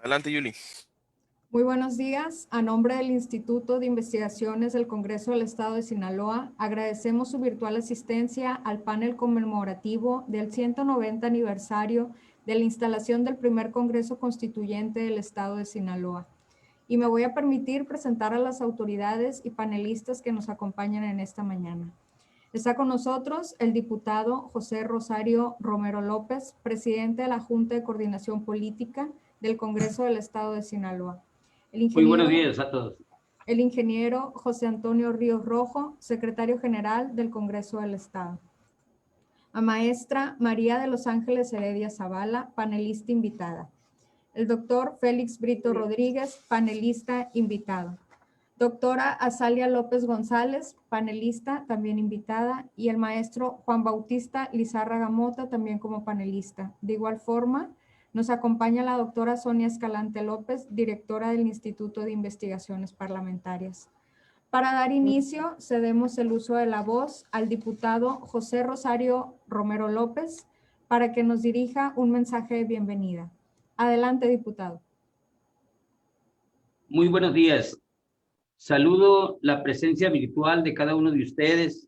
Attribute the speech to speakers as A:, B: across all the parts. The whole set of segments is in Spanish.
A: Adelante, Yuli.
B: Muy buenos días. A nombre del Instituto de Investigaciones del Congreso del Estado de Sinaloa, agradecemos su virtual asistencia al panel conmemorativo del 190 aniversario de la instalación del primer Congreso Constituyente del Estado de Sinaloa. Y me voy a permitir presentar a las autoridades y panelistas que nos acompañan en esta mañana. Está con nosotros el diputado José Rosario Romero López, presidente de la Junta de Coordinación Política del Congreso del Estado de Sinaloa.
C: Muy buenos días a todos.
B: El ingeniero José Antonio Ríos Rojo, secretario general del Congreso del Estado. A maestra María de los Ángeles Heredia Zavala, panelista invitada. El doctor Félix Brito Rodríguez, panelista invitado. Doctora Azalia López González, panelista, también invitada. Y el maestro Juan Bautista Lizárraga Mota, también como panelista. De igual forma, nos acompaña la doctora Sonia Escalante López, directora del Instituto de Investigaciones Parlamentarias. Para dar inicio, cedemos el uso de la voz al diputado José Rosario Romero López para que nos dirija un mensaje de bienvenida. Adelante, diputado.
C: Muy buenos días. Saludo la presencia virtual de cada uno de ustedes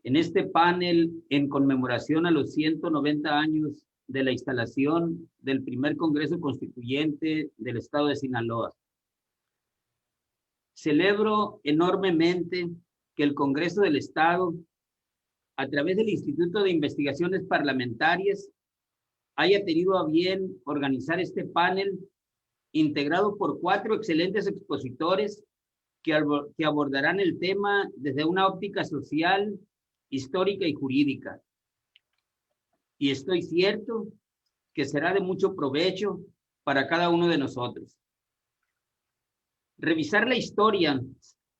C: en este panel en conmemoración a los 190 años de la instalación del primer Congreso Constituyente del Estado de Sinaloa. Celebro enormemente que el Congreso del Estado, a través del Instituto de Investigaciones Parlamentarias, haya tenido a bien organizar este panel integrado por 4 excelentes expositores que abordarán el tema desde una óptica social, histórica y jurídica. Y estoy cierto que será de mucho provecho para cada uno de nosotros. Revisar la historia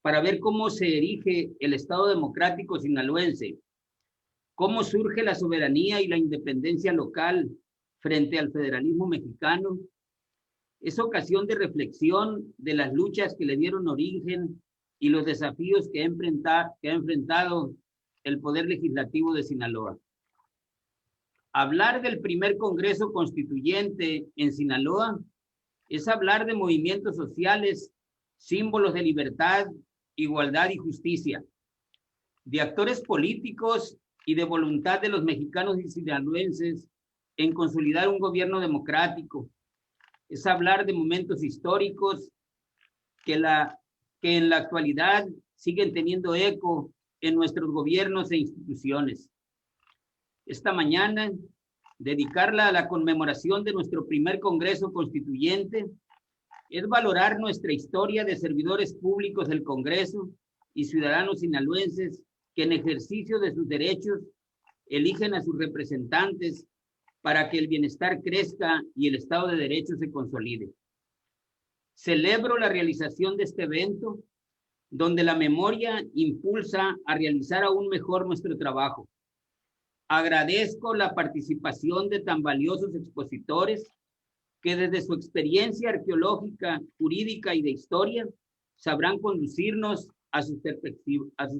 C: para ver cómo se erige el Estado democrático sinaloense, cómo surge la soberanía y la independencia local frente al federalismo mexicano, es ocasión de reflexión de las luchas que le dieron origen y los desafíos que ha enfrentado el Poder Legislativo de Sinaloa. Hablar del primer Congreso Constituyente en Sinaloa es hablar de movimientos sociales, símbolos de libertad, igualdad y justicia, de actores políticos y de voluntad de los mexicanos y sinaloenses en consolidar un gobierno democrático. Es hablar de momentos históricos que en la actualidad siguen teniendo eco en nuestros gobiernos e instituciones. Esta mañana, dedicarla a la conmemoración de nuestro primer Congreso Constituyente es valorar nuestra historia de servidores públicos del Congreso y ciudadanos sinaloenses que en ejercicio de sus derechos eligen a sus representantes para que el bienestar crezca y el Estado de Derecho se consolide. Celebro la realización de este evento, donde la memoria impulsa a realizar aún mejor nuestro trabajo. Agradezco la participación de tan valiosos expositores que desde su experiencia arqueológica, jurídica y de historia sabrán conducirnos a sus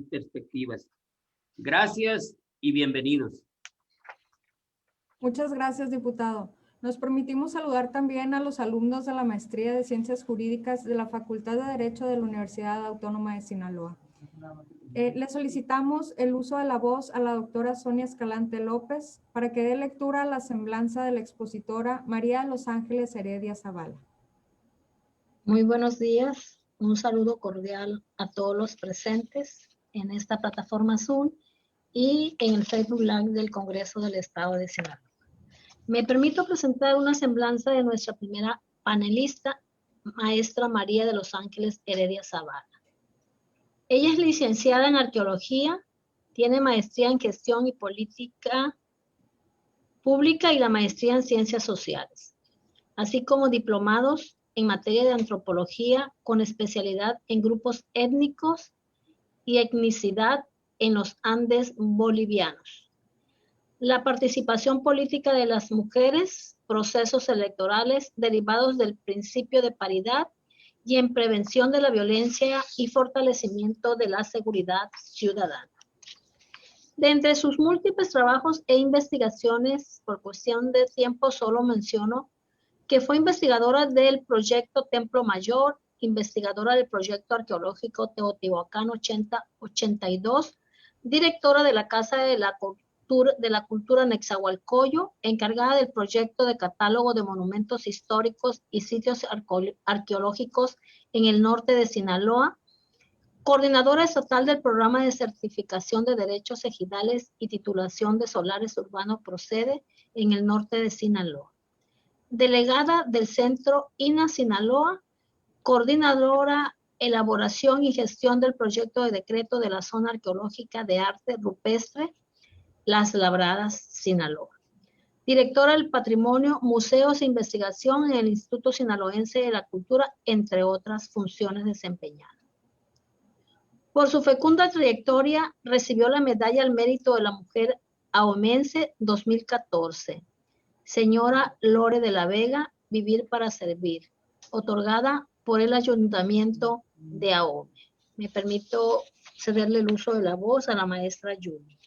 C: perspectivas. Gracias y bienvenidos.
B: Muchas gracias, diputado. Nos permitimos saludar también a los alumnos de la Maestría de Ciencias Jurídicas de la Facultad de Derecho de la Universidad Autónoma de Sinaloa. Le solicitamos el uso de la voz a la doctora Sonia Escalante López para que dé lectura a la semblanza de la expositora María de los Ángeles Heredia Zavala.
D: Muy buenos días. Un saludo cordial a todos los presentes en esta plataforma Zoom y en el Facebook Live del Congreso del Estado de Sinaloa. Me permito presentar una semblanza de nuestra primera panelista, maestra María de los Ángeles Heredia Zavala. Ella es licenciada en Arqueología, tiene maestría en Gestión y Política Pública y la maestría en Ciencias Sociales, así como diplomados en materia de Antropología con especialidad en grupos étnicos y etnicidad en los Andes bolivianos. La participación política de las mujeres, procesos electorales derivados del principio de paridad y en prevención de la violencia y fortalecimiento de la seguridad ciudadana. De entre sus múltiples trabajos e investigaciones, por cuestión de tiempo solo menciono que fue investigadora del proyecto Templo Mayor, investigadora del proyecto arqueológico Teotihuacán 8082, directora de la Casa de la Cultura Nezahualcóyotl, encargada del proyecto de catálogo de monumentos históricos y sitios arqueológicos en el norte de Sinaloa, coordinadora estatal del programa de certificación de derechos ejidales y titulación de solares urbanos Procede en el norte de Sinaloa, delegada del Centro INA Sinaloa, coordinadora, elaboración y gestión del proyecto de decreto de la zona arqueológica de arte rupestre Las Labradas, Sinaloa. Directora del Patrimonio, Museos e Investigación en el Instituto Sinaloense de la Cultura, entre otras funciones desempeñadas. Por su fecunda trayectoria, recibió la Medalla al Mérito de la Mujer Ahomense 2014. Señora Lore de la Vega, Vivir para Servir, otorgada por el Ayuntamiento de Ahome. Me permito cederle el uso de la voz a la maestra Yumi.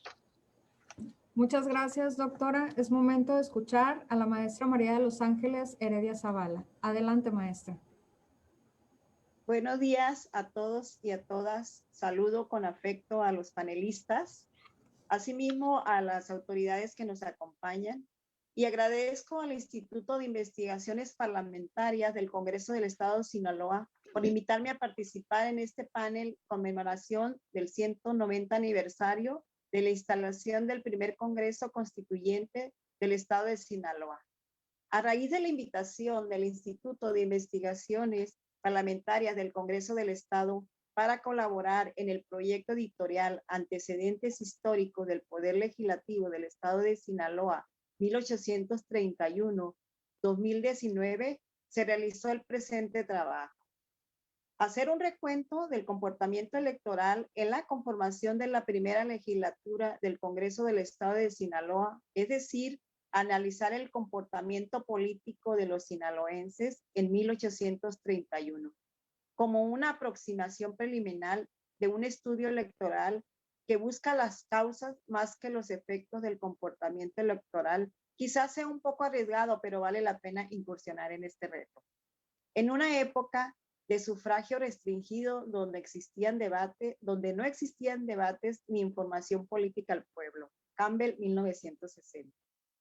B: Muchas gracias, doctora. Es momento de escuchar a la maestra María de los Ángeles Heredia Zavala. Adelante, maestra.
A: Buenos días a todos y a todas. Saludo con afecto a los panelistas, asimismo a las autoridades que nos acompañan, y agradezco al Instituto de Investigaciones Parlamentarias del Congreso del Estado de Sinaloa por invitarme a participar en este panel conmemoración del 190 aniversario de la instalación del primer Congreso Constituyente del Estado de Sinaloa. A raíz de la invitación del Instituto de Investigaciones Parlamentarias del Congreso del Estado para colaborar en el proyecto editorial Antecedentes Históricos del Poder Legislativo del Estado de Sinaloa 1831-2019, se realizó el presente trabajo. Hacer un recuento del comportamiento electoral en la conformación de la primera legislatura del Congreso del Estado de Sinaloa, es decir, analizar el comportamiento político de los sinaloenses en 1831, como una aproximación preliminar de un estudio electoral que busca las causas más que los efectos del comportamiento electoral. Quizás sea un poco arriesgado, pero vale la pena incursionar en este reto. En una época de sufragio restringido donde no existían debates ni información política al pueblo. Campbell, 1960.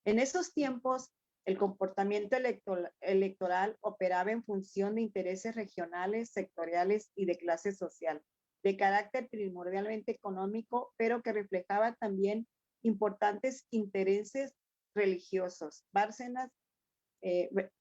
A: En esos tiempos, el comportamiento electoral operaba en función de intereses regionales, sectoriales y de clase social, de carácter primordialmente económico, pero que reflejaba también importantes intereses religiosos.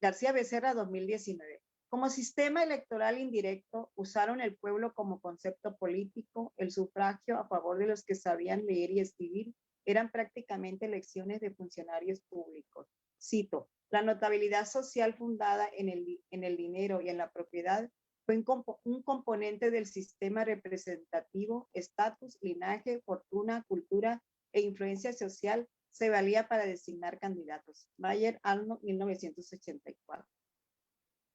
A: García Becerra, 2019. Como sistema electoral indirecto, usaron el pueblo como concepto político, el sufragio a favor de los que sabían leer y escribir, eran prácticamente elecciones de funcionarios públicos. Cito, la notabilidad social fundada en el dinero y en la propiedad fue un componente del sistema representativo, estatus, linaje, fortuna, cultura e influencia social se valía para designar candidatos. Mayer, Arnold, 1984.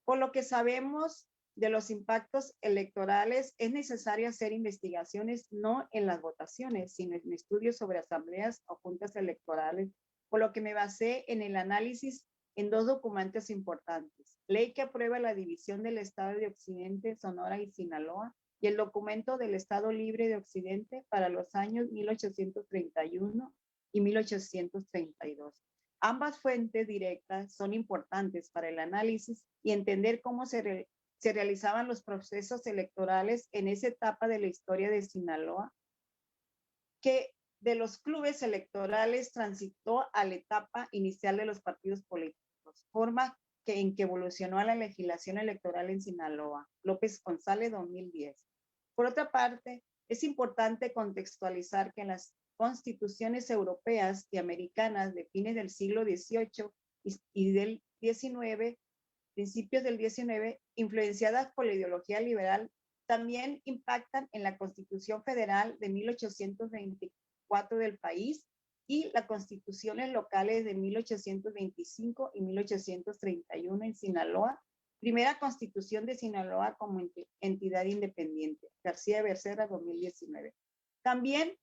A: Por lo que sabemos de los impactos electorales, es necesario hacer investigaciones no en las votaciones, sino en estudios sobre asambleas o juntas electorales, por lo que me basé en el análisis en dos documentos importantes. Ley que aprueba la división del Estado de Occidente, Sonora y Sinaloa, y el documento del Estado Libre de Occidente para los años 1831 y 1832. Ambas fuentes directas son importantes para el análisis y entender cómo se realizaban los procesos electorales en esa etapa de la historia de Sinaloa, que de los clubes electorales transitó a la etapa inicial de los partidos políticos, forma en que evolucionó a la legislación electoral en Sinaloa. López González, 2010. Por otra parte, es importante contextualizar que en las constituciones europeas y americanas de fines del siglo XVIII y del XIX, principios del XIX, influenciadas por la ideología liberal, también impactan en la Constitución Federal de 1824 del país y las constituciones locales de 1825 y 1831 en Sinaloa, primera constitución de Sinaloa como entidad independiente. García Becerra, 2019. También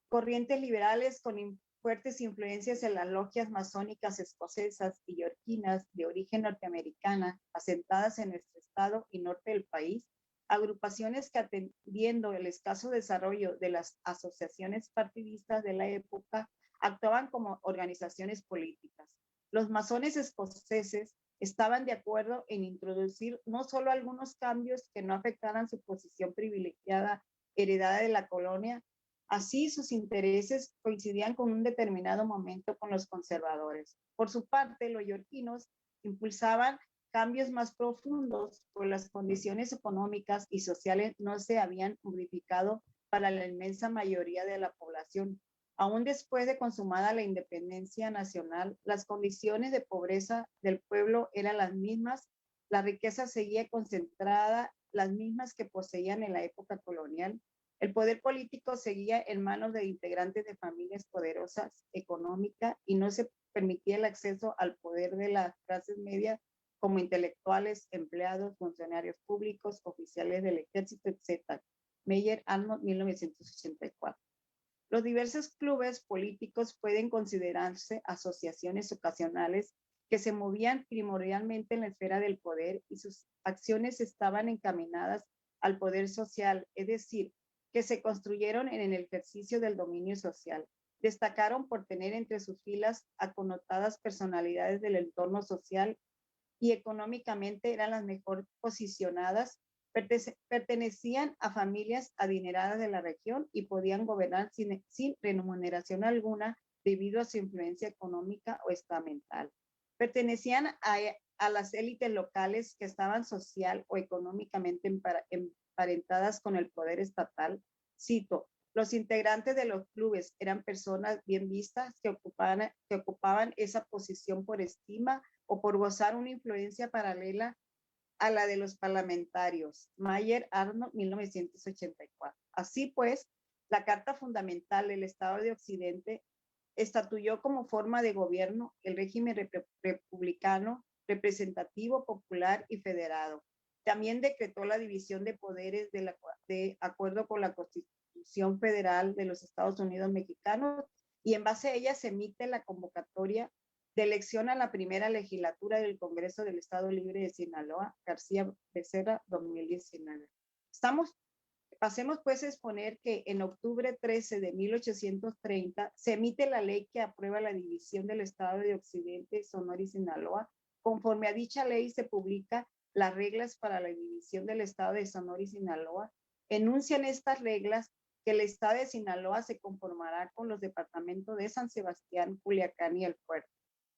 A: corrientes liberales con fuertes influencias en las logias masónicas escocesas y yorquinas de origen norteamericana, asentadas en nuestro estado y norte del país, agrupaciones que, atendiendo el escaso desarrollo de las asociaciones partidistas de la época, actuaban como organizaciones políticas. Los masones escoceses estaban de acuerdo en introducir no solo algunos cambios que no afectaran su posición privilegiada heredada de la colonia, así sus intereses coincidían con un determinado momento con los conservadores. Por su parte, los yorquinos impulsaban cambios más profundos, pues las condiciones económicas y sociales no se habían modificado para la inmensa mayoría de la población. Aún después de consumada la independencia nacional, las condiciones de pobreza del pueblo eran las mismas, la riqueza seguía concentrada, las mismas que poseían en la época colonial. El poder político seguía en manos de integrantes de familias poderosas económica y no se permitía el acceso al poder de las clases medias como intelectuales, empleados, funcionarios públicos, oficiales del ejército, etc. Meyer Arnold, 1984. Los diversos clubes políticos pueden considerarse asociaciones ocasionales que se movían primordialmente en la esfera del poder y sus acciones estaban encaminadas al poder social, es decir, que se construyeron en el ejercicio del dominio social. Destacaron por tener entre sus filas a connotadas personalidades del entorno social y económicamente eran las mejor posicionadas, pertenecían a familias adineradas de la región y podían gobernar sin remuneración alguna debido a su influencia económica o estamental. Pertenecían a las élites locales que estaban social o económicamente emparentadas con el poder estatal. Cito, los integrantes de los clubes eran personas bien vistas que ocupaban esa posición por estima o por gozar una influencia paralela a la de los parlamentarios. Meyer Arnold, 1984. Así pues, la Carta Fundamental del Estado de Occidente estatuyó como forma de gobierno el régimen republicano, representativo, popular y federado. También decretó la división de poderes de acuerdo con la Constitución Federal de los Estados Unidos Mexicanos y en base a ella se emite la convocatoria de elección a la primera legislatura del Congreso del Estado Libre de Sinaloa, García Becerra, 2019. Pasemos pues a exponer que en octubre 13 de 1830 se emite la ley que aprueba la división del Estado de Occidente, Sonora y Sinaloa. Conforme a dicha ley se publica las reglas para la división del Estado de Sonora y Sinaloa. Enuncian estas reglas que el Estado de Sinaloa se conformará con los departamentos de San Sebastián, Culiacán y El Puerto.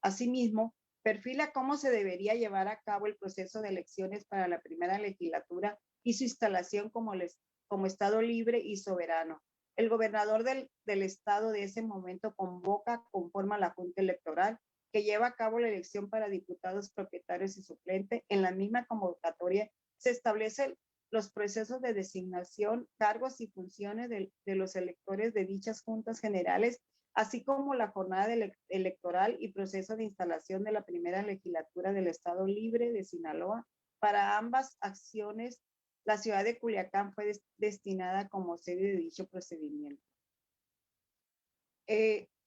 A: Asimismo, perfila cómo se debería llevar a cabo el proceso de elecciones para la primera legislatura y su instalación como Estado libre y soberano. El gobernador del estado de ese momento conforma la Junta Electoral que lleva a cabo la elección para diputados propietarios y suplentes. En la misma convocatoria se establecen los procesos de designación, cargos y funciones de los electores de dichas juntas generales, así como la jornada electoral y proceso de instalación de la primera legislatura del Estado Libre de Sinaloa. Para ambas acciones, la ciudad de Culiacán fue destinada como sede de dicho procedimiento.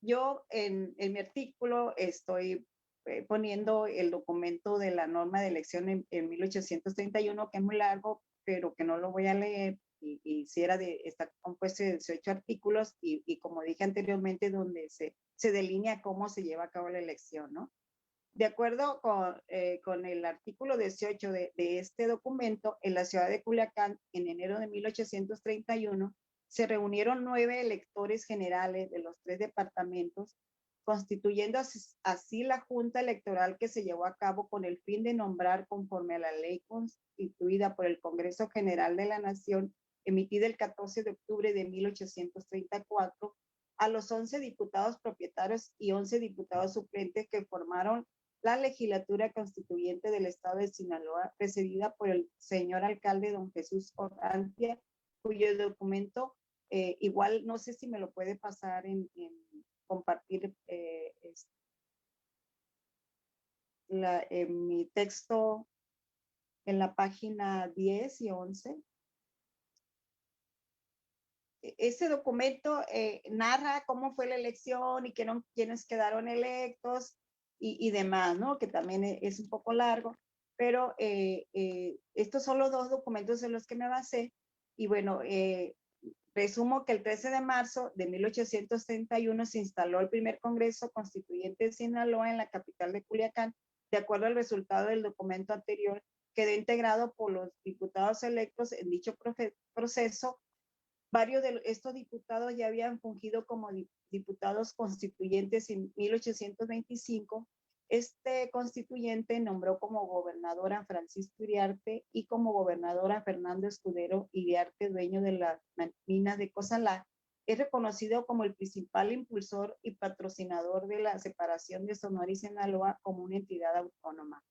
A: Yo en mi artículo estoy poniendo el documento de la norma de elección en 1831, que es muy largo, pero que no lo voy a leer, y si está compuesto de 18 artículos, y como dije anteriormente, donde se delinea cómo se lleva a cabo la elección, ¿no? De acuerdo con el artículo 18 de este documento, en la ciudad de Culiacán, en enero de 1831, se reunieron 9 electores generales de los 3 departamentos, constituyendo así la Junta Electoral que se llevó a cabo con el fin de nombrar conforme a la ley constituida por el Congreso General de la Nación, emitida el 14 de octubre de 1834, a los 11 diputados propietarios y 11 diputados suplentes que formaron la legislatura constituyente del estado de Sinaloa, presidida por el señor alcalde don Jesús Orrantia, cuyo documento, igual no sé si me lo puede pasar en compartir en mi texto en la página 10 y 11. ese documento narra cómo fue la elección y quiénes quedaron electos y demás, ¿no? Que también es un poco largo, pero estos son los dos documentos en los que me basé. Y bueno, resumo que el 13 de marzo de 1831 se instaló el primer Congreso Constituyente de Sinaloa en la capital de Culiacán. De acuerdo al resultado del documento anterior, quedó integrado por los diputados electos en dicho proceso. Varios de estos diputados ya habían fungido como diputados constituyentes en 1825. Este constituyente nombró como gobernadora a Francisco Iriarte y como gobernadora a Fernando Escudero Iriarte, dueño de las minas de Cozalá. Es reconocido como el principal impulsor y patrocinador de la separación de Sonora y Sinaloa como una entidad autónoma.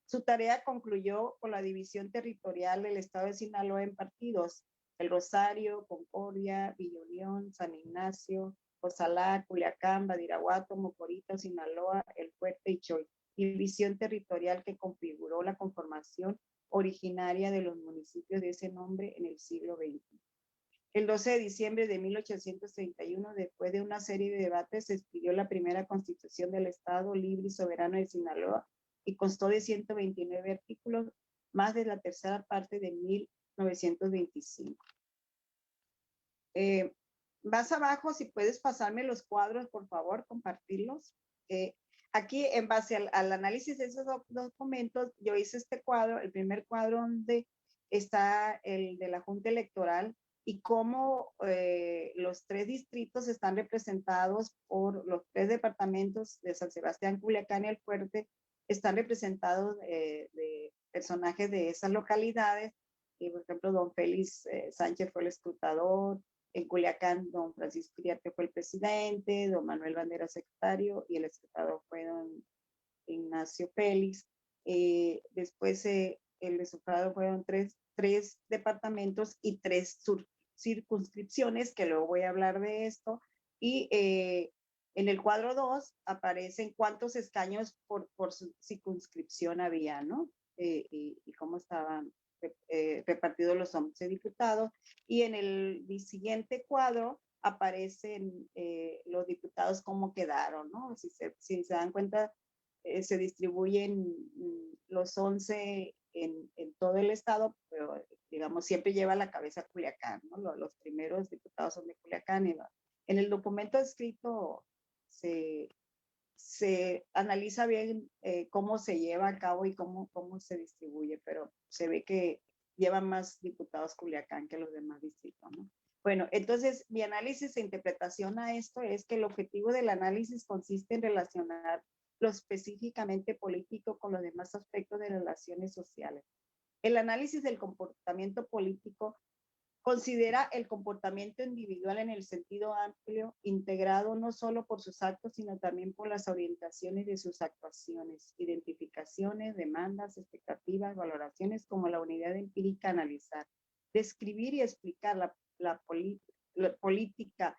A: Su tarea concluyó con la división territorial del estado de Sinaloa en partidos: El Rosario, Concordia, Villa Unión, San Ignacio, Cozalá, Culiacán, Badiraguato, Mocorito, Sinaloa, El Fuerte y Choy. División territorial que configuró la conformación originaria de los municipios de ese nombre en el siglo XX. El 12 de diciembre de 1831, después de una serie de debates, se expidió la primera constitución del Estado Libre y Soberano de Sinaloa y constó de 129 artículos, más de la tercera parte de 1925. Más abajo, si puedes pasarme los cuadros, por favor, compartirlos. Aquí, en base al análisis de esos documentos, yo hice este cuadro, el primer cuadro donde está el de la Junta Electoral y cómo los 3 distritos están representados por los 3 departamentos de San Sebastián, Culiacán y El Fuerte, están representados de personajes de esas localidades. Y, por ejemplo, don Félix Sánchez fue el escrutador. En Culiacán, don Francisco Iriarte fue el presidente, don Manuel Bandera secretario y el escrutador fue don Ignacio Félix. Después el resultado fueron tres departamentos y 3 circunscripciones, que luego voy a hablar de esto. Y en el cuadro 2 aparecen cuántos escaños por circunscripción había, ¿no? Y cómo estaban repartidos los 11 diputados. Y en el siguiente cuadro aparecen los diputados cómo quedaron, ¿no? Si se dan cuenta, se distribuyen los 11 en todo el estado, pero digamos siempre lleva la cabeza Culiacán, ¿no? Los primeros diputados son de Culiacán. En el documento escrito se analiza bien cómo se lleva a cabo y cómo se distribuye, pero se ve que llevan más diputados Culiacán que los demás distritos, ¿no? Bueno, entonces mi análisis e interpretación a esto es que el objetivo del análisis consiste en relacionar lo específicamente político con los demás aspectos de las relaciones sociales. El análisis del comportamiento político considera el comportamiento individual en el sentido amplio, integrado no solo por sus actos, sino también por las orientaciones de sus actuaciones, identificaciones, demandas, expectativas, valoraciones, como la unidad empírica analizar, describir y explicar la política.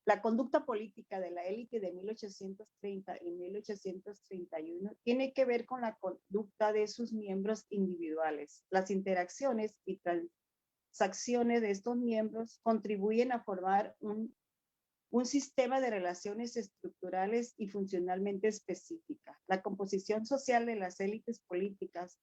A: La conducta política de la élite de 1830 y 1831 tiene que ver con la conducta de sus miembros individuales. Las interacciones y transacciones de estos miembros contribuyen a formar un sistema de relaciones estructurales y funcionalmente específicas. La composición social de las élites políticas,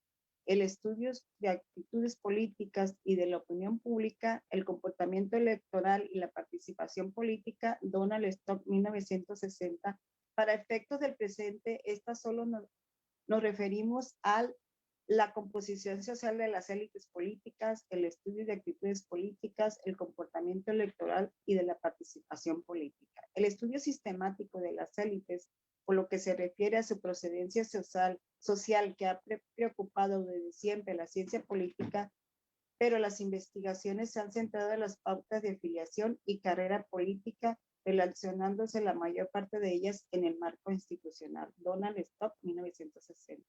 A: el estudio de actitudes políticas y de la opinión pública, el comportamiento electoral y la participación política, Donald Stock, 1960. Para efectos del presente, estas solo nos referimos a la composición social de las élites políticas, el estudio de actitudes políticas, el comportamiento electoral y de la participación política. El estudio sistemático de las élites, por lo que se refiere a su procedencia social que ha preocupado desde siempre la ciencia política, pero las investigaciones se han centrado en las pautas de afiliación y carrera política, relacionándose la mayor parte de ellas en el marco institucional. Donald Stock, 1960.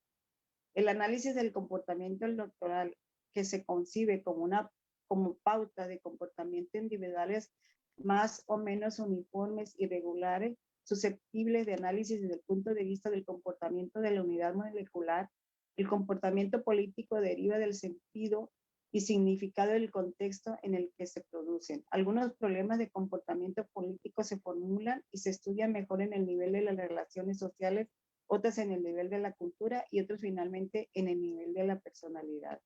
A: El análisis del comportamiento electoral, que se concibe como pauta de comportamiento individuales más o menos uniformes y regulares, susceptibles de análisis desde el punto de vista del comportamiento de la unidad molecular. El comportamiento político deriva del sentido y significado del contexto en el que se producen. Algunos problemas de comportamiento político se formulan y se estudian mejor en el nivel de las relaciones sociales, otras en el nivel de la cultura y otros finalmente en el nivel de la personalidad.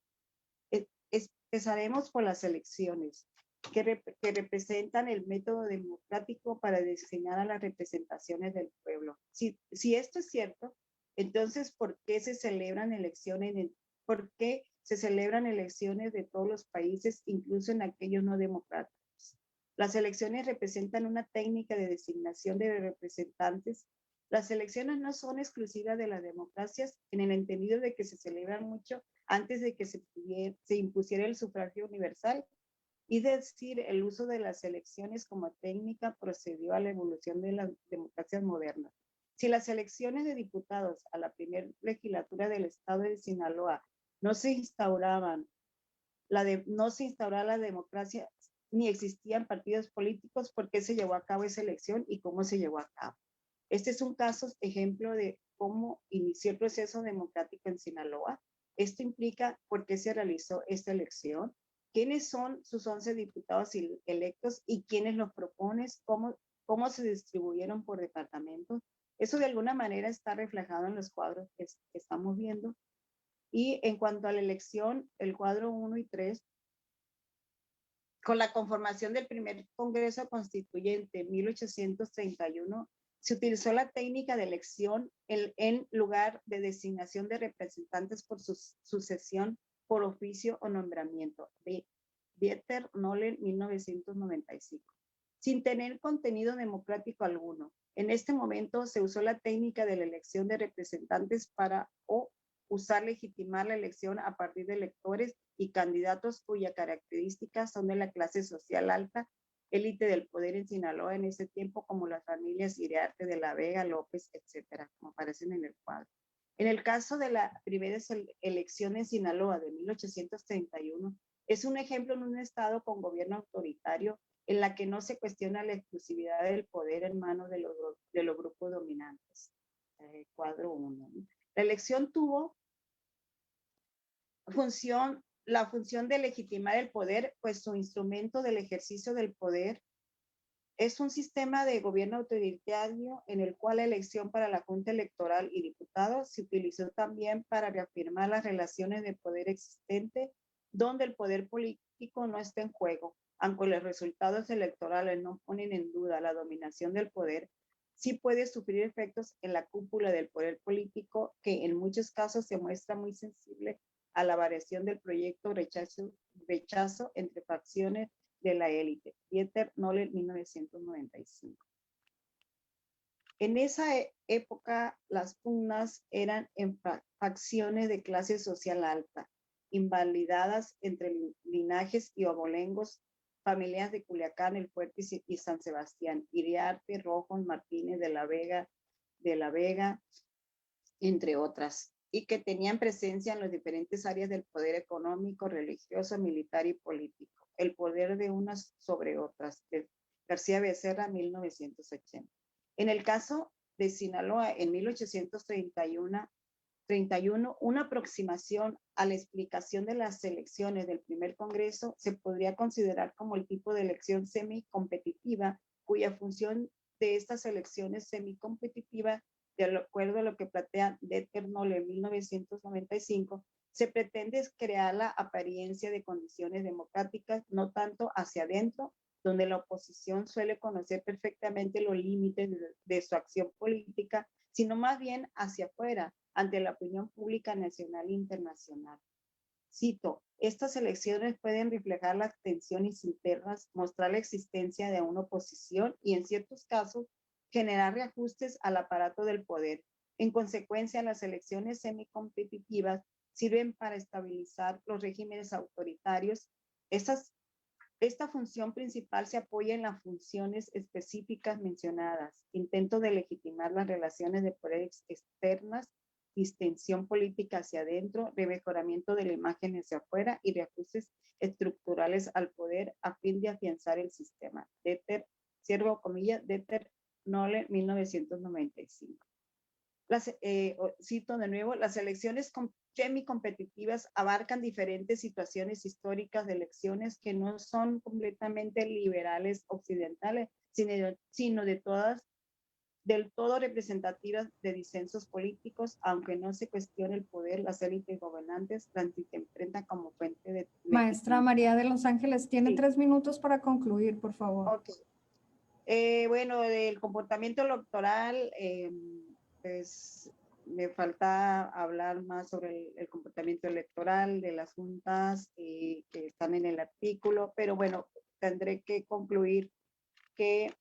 A: Empezaremos por las elecciones, que representan el método democrático para designar a las representaciones del pueblo. Si esto es cierto, entonces, ¿por qué se celebran elecciones? ¿Por qué se celebran elecciones de todos los países, incluso en aquellos no democráticos? Las elecciones representan una técnica de designación de representantes. Las elecciones no son exclusivas de las democracias en el entendido de que se celebran mucho antes de que se impusiera el sufragio universal. Es decir, el uso de las elecciones como técnica procedió a la evolución de las democracias modernas. Si las elecciones de diputados a la primera legislatura del estado de Sinaloa no se instauraba la democracia, ni existían partidos políticos, ¿por qué se llevó a cabo esa elección y cómo se llevó a cabo? Este es un ejemplo de cómo inició el proceso democrático en Sinaloa. Esto implica por qué se realizó esta elección, quiénes son sus 11 diputados electos y quiénes los proponen, cómo se distribuyeron por departamentos. Eso de alguna manera está reflejado en los cuadros que estamos viendo. Y en cuanto a la elección, el cuadro 1 y 3, con la conformación del primer Congreso Constituyente en 1831, se utilizó la técnica de elección en lugar de designación de representantes por sucesión por oficio o nombramiento. Dieter Noller, 1995. Sin tener contenido democrático alguno. En este momento se usó la técnica de la elección de representantes para legitimar la elección a partir de electores y candidatos cuyas características son de la clase social alta, élite del poder en Sinaloa en ese tiempo, como las familias Iriarte de la Vega, López, etcétera, como aparecen en el cuadro. En el caso de la primera elección en Sinaloa de 1831, es un ejemplo en un estado con gobierno autoritario en la que no se cuestiona la exclusividad del poder en manos de los grupos dominantes. Cuadro 1. La elección tuvo la función de legitimar el poder, pues su instrumento del ejercicio del poder es un sistema de gobierno autoritario en el cual la elección para la Junta Electoral y diputados se utilizó también para reafirmar las relaciones de poder existente, donde el poder político no está en juego. Aunque los resultados electorales no ponen en duda la dominación del poder, sí puede sufrir efectos en la cúpula del poder político, que en muchos casos se muestra muy sensible a la variación del proyecto rechazo entre facciones de la élite. Dieter Noller, 1995. En esa época, las pugnas eran en facciones de clase social alta, invalidadas entre linajes y obolengos, familias de Culiacán, El Fuerte y San Sebastián, Iriarte, Rojos, Martínez, de la Vega, entre otras, y que tenían presencia en las diferentes áreas del poder económico, religioso, militar y político. El poder de unas sobre otras, de García Becerra, 1980. En el caso de Sinaloa, en 1831, una aproximación a la explicación de las elecciones del primer Congreso se podría considerar como el tipo de elección semicompetitiva, cuya función de estas elecciones semicompetitivas, de acuerdo a lo que plantea Dieter Noller en 1995, se pretende crear la apariencia de condiciones democráticas, no tanto hacia adentro, donde la oposición suele conocer perfectamente los límites de su acción política, sino más bien hacia afuera, ante la opinión pública nacional e internacional. Cito, estas elecciones pueden reflejar las tensiones internas, mostrar la existencia de una oposición y en ciertos casos generar reajustes al aparato del poder. En consecuencia, las elecciones semicompetitivas sirven para estabilizar los regímenes autoritarios. Esta función principal se apoya en las funciones específicas mencionadas, intento de legitimar las relaciones de poder externas, distensión política hacia adentro, remejoramiento de la imagen hacia afuera y reajustes estructurales al poder a fin de afianzar el sistema. Dieter Noller, 1995. Cito de nuevo, las elecciones semicompetitivas abarcan diferentes situaciones históricas de elecciones que no son completamente liberales occidentales, sino del todo representativas de disensos políticos, aunque no se cuestione el poder, las élites gobernantes se enfrentan como fuente de...
B: Maestra María de Los Ángeles, tiene 3 minutos para concluir, por favor.
A: Ok. Bueno, del comportamiento electoral, pues me falta hablar más sobre el comportamiento electoral de las juntas que están en el artículo, pero bueno, tendré que concluir que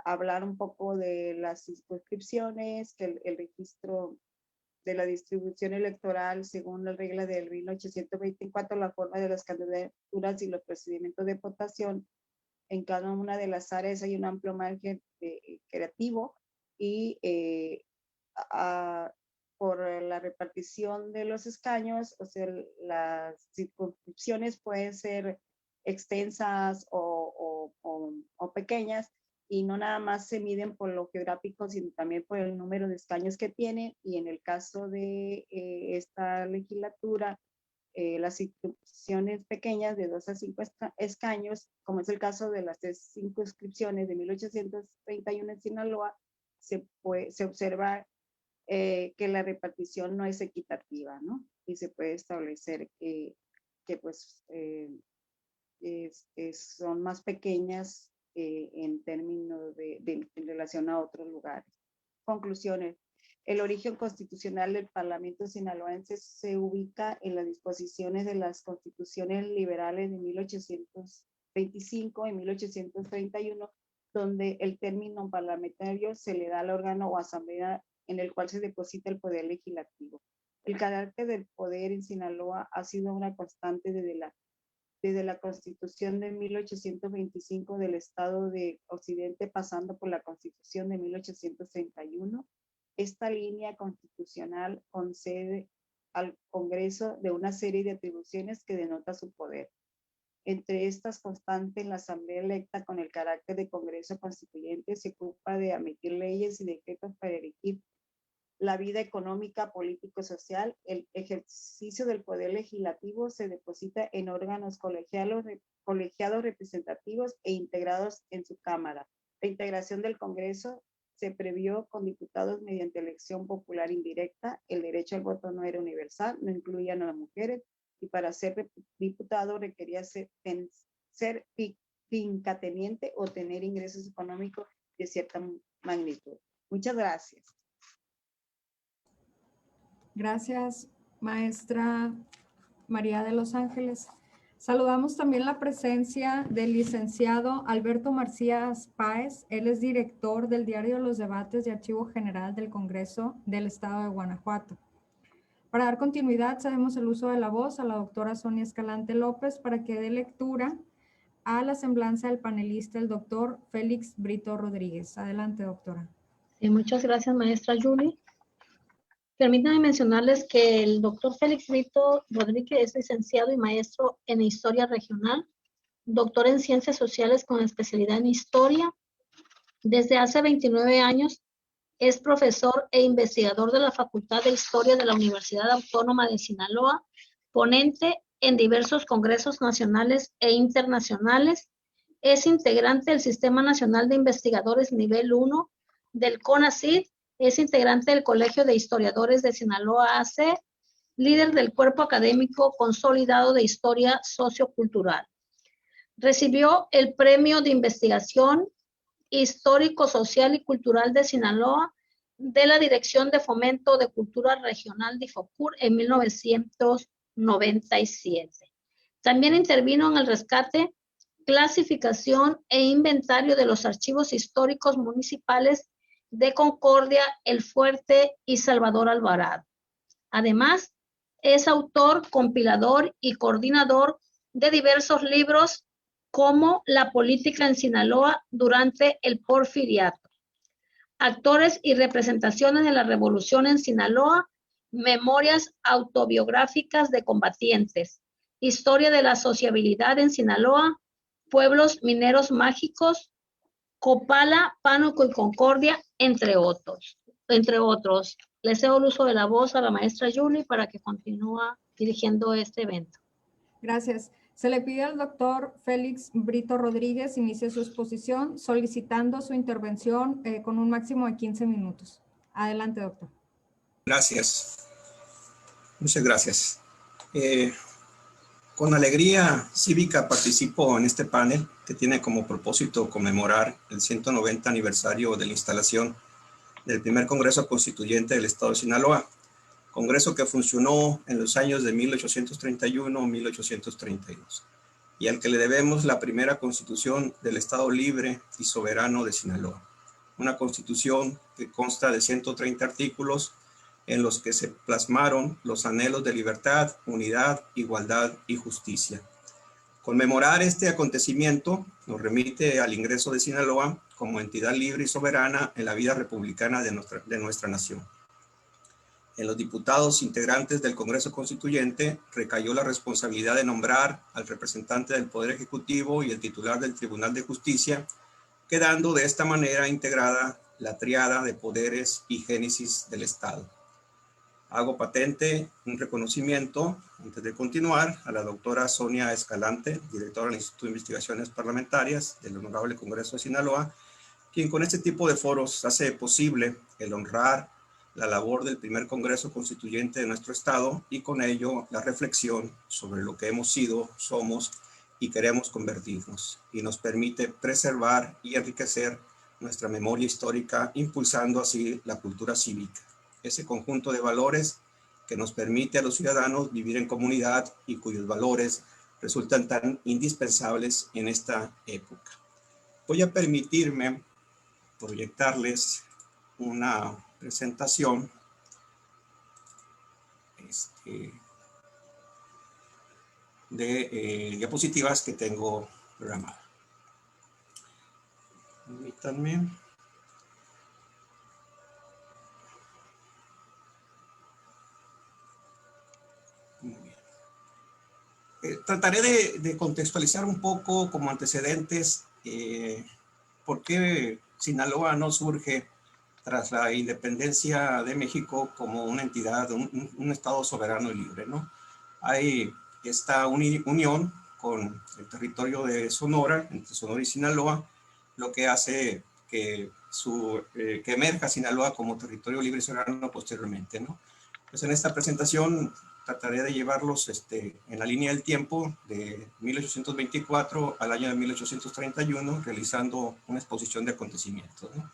A: hablar un poco de las circunscripciones, que el registro de la distribución electoral según la regla del 1824, la forma de las candidaturas y los procedimientos de votación. En cada una de las áreas hay un amplio margen creativo y por la repartición de los escaños, o sea, las circunscripciones pueden ser extensas o pequeñas, y no nada más se miden por lo geográfico, sino también por el número de escaños que tienen. Y en el caso de esta legislatura, las circunscripciones pequeñas de 2 a 5 escaños, como es el caso de las 3 circunscripciones de 1831 en Sinaloa, se observa que la repartición no es equitativa, ¿no? Y se puede establecer que pues son más pequeñas en términos en relación a otros lugares. Conclusiones. El origen constitucional del Parlamento sinaloense se ubica en las disposiciones de las constituciones liberales de 1825 y 1831, donde el término parlamentario se le da al órgano o asamblea en el cual se deposita el poder legislativo. El carácter del poder en Sinaloa ha sido una constante desde la Constitución de 1825 del Estado de Occidente, pasando por la Constitución de 1831. Esta línea constitucional concede al Congreso de una serie de atribuciones que denota su poder. Entre estas constantes, la Asamblea electa con el carácter de Congreso Constituyente se ocupa de emitir leyes y decretos para dirigir la vida económica, político-social. El ejercicio del poder legislativo se deposita en órganos colegiados representativos e integrados en su Cámara. La integración del Congreso se previó con diputados mediante elección popular indirecta. El derecho al voto no era universal, no incluían a las mujeres, y para ser diputado requería ser fincateniente o tener ingresos económicos de cierta magnitud. Muchas gracias.
B: Gracias, maestra María de Los Ángeles. Saludamos también la presencia del licenciado Alberto Macías Páez. Él es director del Diario de los Debates de Archivo General del Congreso del Estado de Guanajuato. Para dar continuidad, cedemos el uso de la voz a la doctora Sonia Escalante López para que dé lectura a la semblanza del panelista, el doctor Félix Brito Rodríguez. Adelante, doctora.
D: Sí, muchas gracias, maestra Julie. Permítanme mencionarles que el doctor Félix Brito Rodríguez es licenciado y maestro en Historia Regional, doctor en Ciencias Sociales con especialidad en Historia. Desde hace 29 años es profesor e investigador de la Facultad de Historia de la Universidad Autónoma de Sinaloa, ponente en diversos congresos nacionales e internacionales. Es integrante del Sistema Nacional de Investigadores Nivel 1 del CONACYT. Es integrante del Colegio de Historiadores de Sinaloa AC, líder del Cuerpo Académico Consolidado de Historia Sociocultural. Recibió el Premio de Investigación Histórico, Social y Cultural de Sinaloa de la Dirección de Fomento de Cultura Regional de IFOCUR en 1997. También intervino en el rescate, clasificación e inventario de los archivos históricos municipales de Concordia, El Fuerte y Salvador Alvarado. Además, es autor, compilador y coordinador de diversos libros como La política en Sinaloa durante el Porfiriato, Actores y representaciones de la Revolución en Sinaloa, Memorias autobiográficas de combatientes, Historia de la sociabilidad en Sinaloa, Pueblos mineros mágicos, Copala, Pánuco y Concordia, entre otros. Le cedo el uso de la voz a la maestra Yuli para que continúe dirigiendo este evento.
B: Gracias. Se le pide al doctor Félix Brito Rodríguez inicie su exposición solicitando su intervención con un máximo de 15 minutos. Adelante, doctor.
E: Gracias. Muchas gracias. Con alegría cívica participo en este panel que tiene como propósito conmemorar el 190 aniversario de la instalación del primer Congreso Constituyente del Estado de Sinaloa, Congreso que funcionó en los años de 1831-1832 y al que le debemos la primera Constitución del Estado Libre y Soberano de Sinaloa. Una Constitución que consta de 130 artículos en los que se plasmaron los anhelos de libertad, unidad, igualdad y justicia. Conmemorar este acontecimiento nos remite al ingreso de Sinaloa como entidad libre y soberana en la vida republicana de nuestra nación. En los diputados integrantes del Congreso Constituyente recayó la responsabilidad de nombrar al representante del Poder Ejecutivo y el titular del Tribunal de Justicia, quedando de esta manera integrada la triada de poderes y génesis del Estado. Hago patente un reconocimiento, antes de continuar, a la doctora Sonia Escalante, directora del Instituto de Investigaciones Parlamentarias del Honorable Congreso de Sinaloa, quien con este tipo de foros hace posible el honrar la labor del primer Congreso Constituyente de nuestro Estado y con ello la reflexión sobre lo que hemos sido, somos y queremos convertirnos, y nos permite preservar y enriquecer nuestra memoria histórica, impulsando así la cultura cívica, ese conjunto de valores que nos permite a los ciudadanos vivir en comunidad y cuyos valores resultan tan indispensables en esta época. Voy a permitirme proyectarles una presentación de diapositivas que tengo programada. Permítanme. Muy bien. Trataré de contextualizar un poco como antecedentes por qué Sinaloa no surge tras la independencia de México como una entidad, un estado soberano y libre, ¿no? Hay esta unión con el territorio de Sonora, entre Sonora y Sinaloa, lo que hace que emerja Sinaloa como territorio libre y soberano posteriormente, ¿no? Pues en esta presentación trataré de llevarlos en la línea del tiempo de 1824 al año de 1831, realizando una exposición de acontecimientos, ¿no?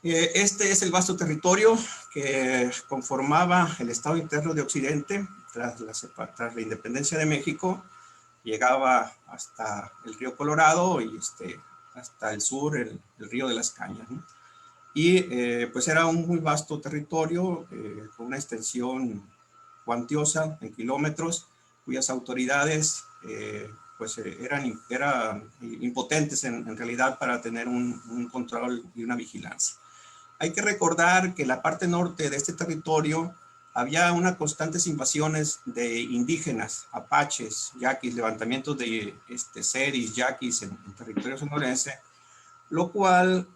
E: Este es el vasto territorio que conformaba el Estado interno de Occidente tras la independencia de México. Llegaba hasta el río Colorado y hasta el sur, el río de las Cañas, ¿no? Y pues era un muy vasto territorio con una extensión cuantiosa en kilómetros, cuyas autoridades eran impotentes en realidad para tener un control y una vigilancia. Hay que recordar que en la parte norte de este territorio había unas constantes invasiones de indígenas, apaches, yaquis, levantamientos de seris, yaquis en territorio sonorense, lo cual,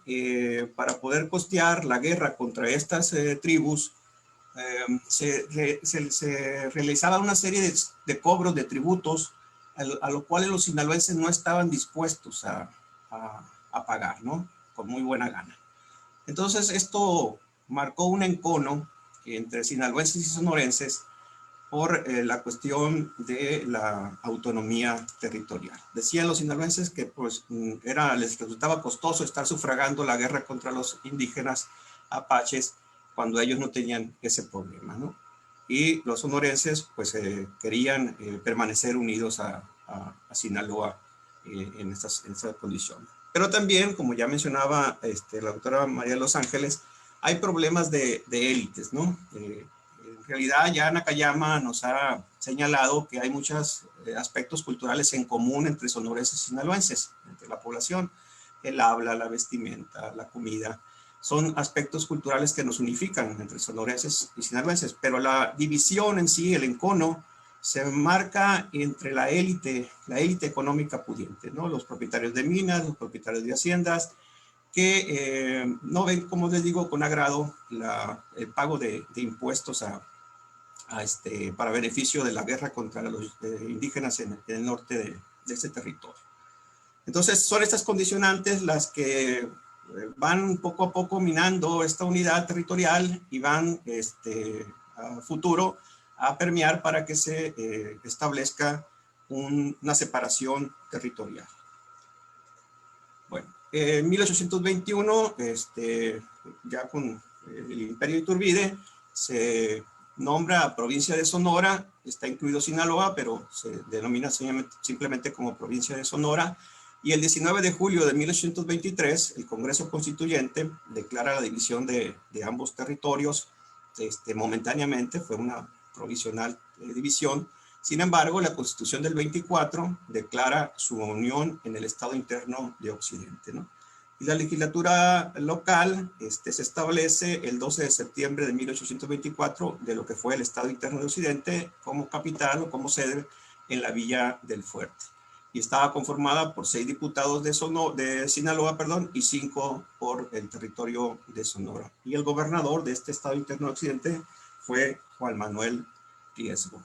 E: para poder costear la guerra contra estas tribus, se realizaba una serie de cobros, de tributos, a lo cual los sinaloenses no estaban dispuestos a pagar, ¿no? Con muy buena gana. Entonces esto marcó un encono entre sinaloenses y sonorenses por la cuestión de la autonomía territorial. Decían los sinaloenses que pues, les resultaba costoso estar sufragando la guerra contra los indígenas apaches cuando ellos no tenían ese problema, ¿no? Y los sonorenses pues querían permanecer unidos a Sinaloa en estas condiciones. Pero también, como ya mencionaba la doctora María de los Ángeles, hay problemas de élites, ¿no? En realidad ya Nakayama nos ha señalado que hay muchos aspectos culturales en común entre sonorenses y sinaloenses, entre la población, el habla, la vestimenta, la comida. Son aspectos culturales que nos unifican entre sonorenses y sinaloenses, pero la división en sí, el encono, se marca entre la élite económica pudiente, ¿no? Los propietarios de minas, los propietarios de haciendas, que no ven, como les digo, con agrado el pago de impuestos para beneficio de la guerra contra los indígenas en el norte de ese territorio. Entonces, son estas condicionantes las que van poco a poco minando esta unidad territorial y van a futuro a permear para que se establezca una separación territorial. Bueno, en 1821, ya con el Imperio Iturbide, se nombra provincia de Sonora, está incluido Sinaloa, pero se denomina simplemente como provincia de Sonora. Y el 19 de julio de 1823, el Congreso Constituyente declara la división de ambos territorios momentáneamente, fue una provisional división. Sin embargo, la Constitución del 24 declara su unión en el Estado Interno de Occidente, ¿no? Y la legislatura local se establece el 12 de septiembre de 1824 de lo que fue el Estado Interno de Occidente como capital o como sede en la Villa del Fuerte. Y estaba conformada por 6 diputados de Sinaloa, y 5 por el territorio de Sonora. Y el gobernador de este Estado Interno de Occidente fue Juan Manuel Riesgo.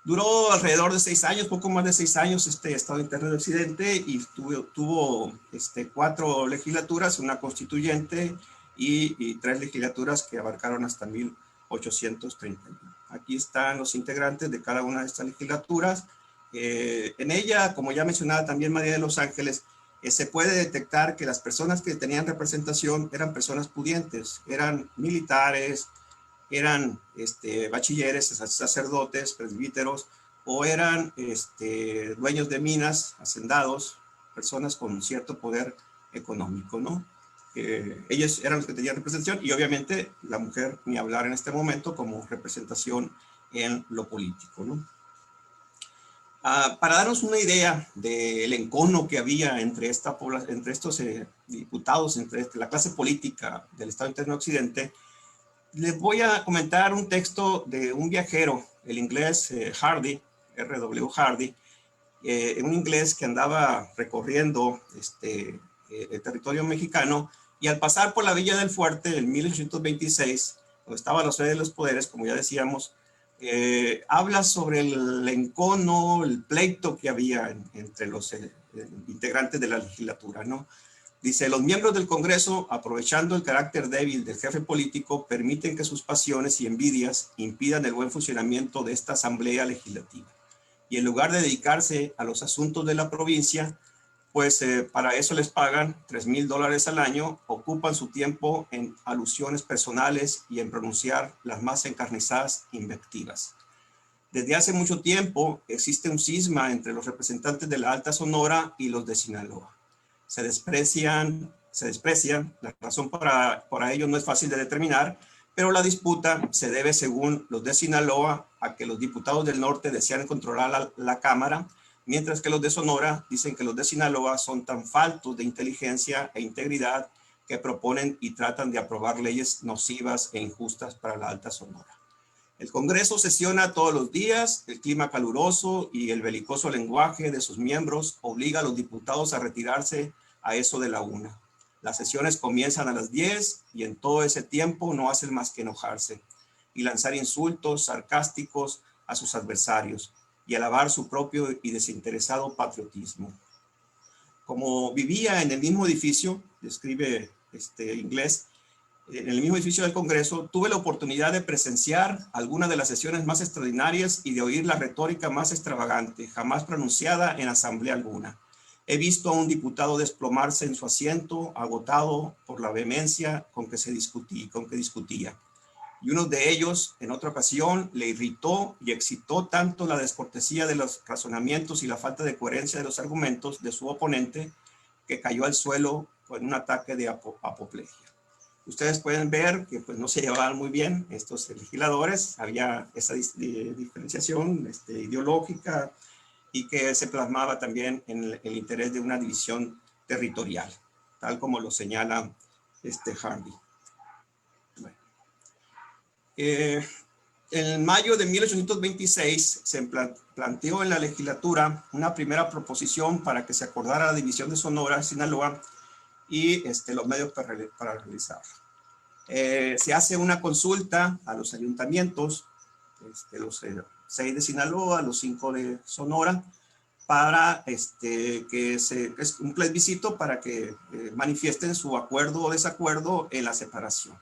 E: Duró alrededor de 6 años, poco más de 6 años, este Estado Interno de Occidente, y tuvo 4 legislaturas, una constituyente y 3 legislaturas que abarcaron hasta 1831. Aquí están los integrantes de cada una de estas legislaturas. En ella, como ya mencionaba también María de los Ángeles, se puede detectar que las personas que tenían representación eran personas pudientes, eran militares, eran bachilleres, sacerdotes, presbíteros, o eran dueños de minas, hacendados, personas con cierto poder económico, ¿no? Ellos eran los que tenían representación, y obviamente la mujer, ni hablar en este momento, como representación en lo político, ¿no? Para darnos una idea del encono que había entre estos diputados, entre la clase política del Estado Interno de Occidente, les voy a comentar un texto de un viajero, el inglés Hardy, R.W. Hardy, un inglés que andaba recorriendo el territorio mexicano, y al pasar por la Villa del Fuerte en 1826, donde estaba la sede de los poderes, como ya decíamos, habla sobre el encono, el pleito que había entre los integrantes de la legislatura, ¿no? Dice, los miembros del Congreso, aprovechando el carácter débil del jefe político, permiten que sus pasiones y envidias impidan el buen funcionamiento de esta asamblea legislativa. Y en lugar de dedicarse a los asuntos de la provincia, pues para eso les pagan $3,000 al año, ocupan su tiempo en alusiones personales y en pronunciar las más encarnizadas invectivas. Desde hace mucho tiempo existe un cisma entre los representantes de la Alta Sonora y los de Sinaloa. Se desprecian, la razón para ello no es fácil de determinar, pero la disputa se debe, según los de Sinaloa, a que los diputados del norte desean controlar la Cámara, mientras que los de Sonora dicen que los de Sinaloa son tan faltos de inteligencia e integridad que proponen y tratan de aprobar leyes nocivas e injustas para la Alta Sonora. El Congreso sesiona todos los días, el clima caluroso y el belicoso lenguaje de sus miembros obliga a los diputados a retirarse a eso de la 1. Las sesiones comienzan a las 10 y en todo ese tiempo no hacen más que enojarse y lanzar insultos sarcásticos a sus adversarios y alabar su propio y desinteresado patriotismo. Como vivía en el mismo edificio, describe inglés, en el mismo edificio del Congreso, tuve la oportunidad de presenciar algunas de las sesiones más extraordinarias y de oír la retórica más extravagante, jamás pronunciada en asamblea alguna. He visto a un diputado desplomarse en su asiento, agotado por la vehemencia con que discutía. Y uno de ellos, en otra ocasión, le irritó y excitó tanto la descortesía de los razonamientos y la falta de coherencia de los argumentos de su oponente, que cayó al suelo con un ataque de apoplejía. Ustedes pueden ver que pues, no se llevaban muy bien estos legisladores, había esa diferenciación ideológica y que se plasmaba también en el interés de una división territorial, tal como lo señala Hardy. Bueno. El En mayo de 1826 se planteó en la legislatura una primera proposición para que se acordara la división de Sonora, Sinaloa y los medios para realizarla. Se hace una consulta a los ayuntamientos, los 6 de Sinaloa, los 5 de Sonora, para que es un plebiscito para que manifiesten su acuerdo o desacuerdo en la separación.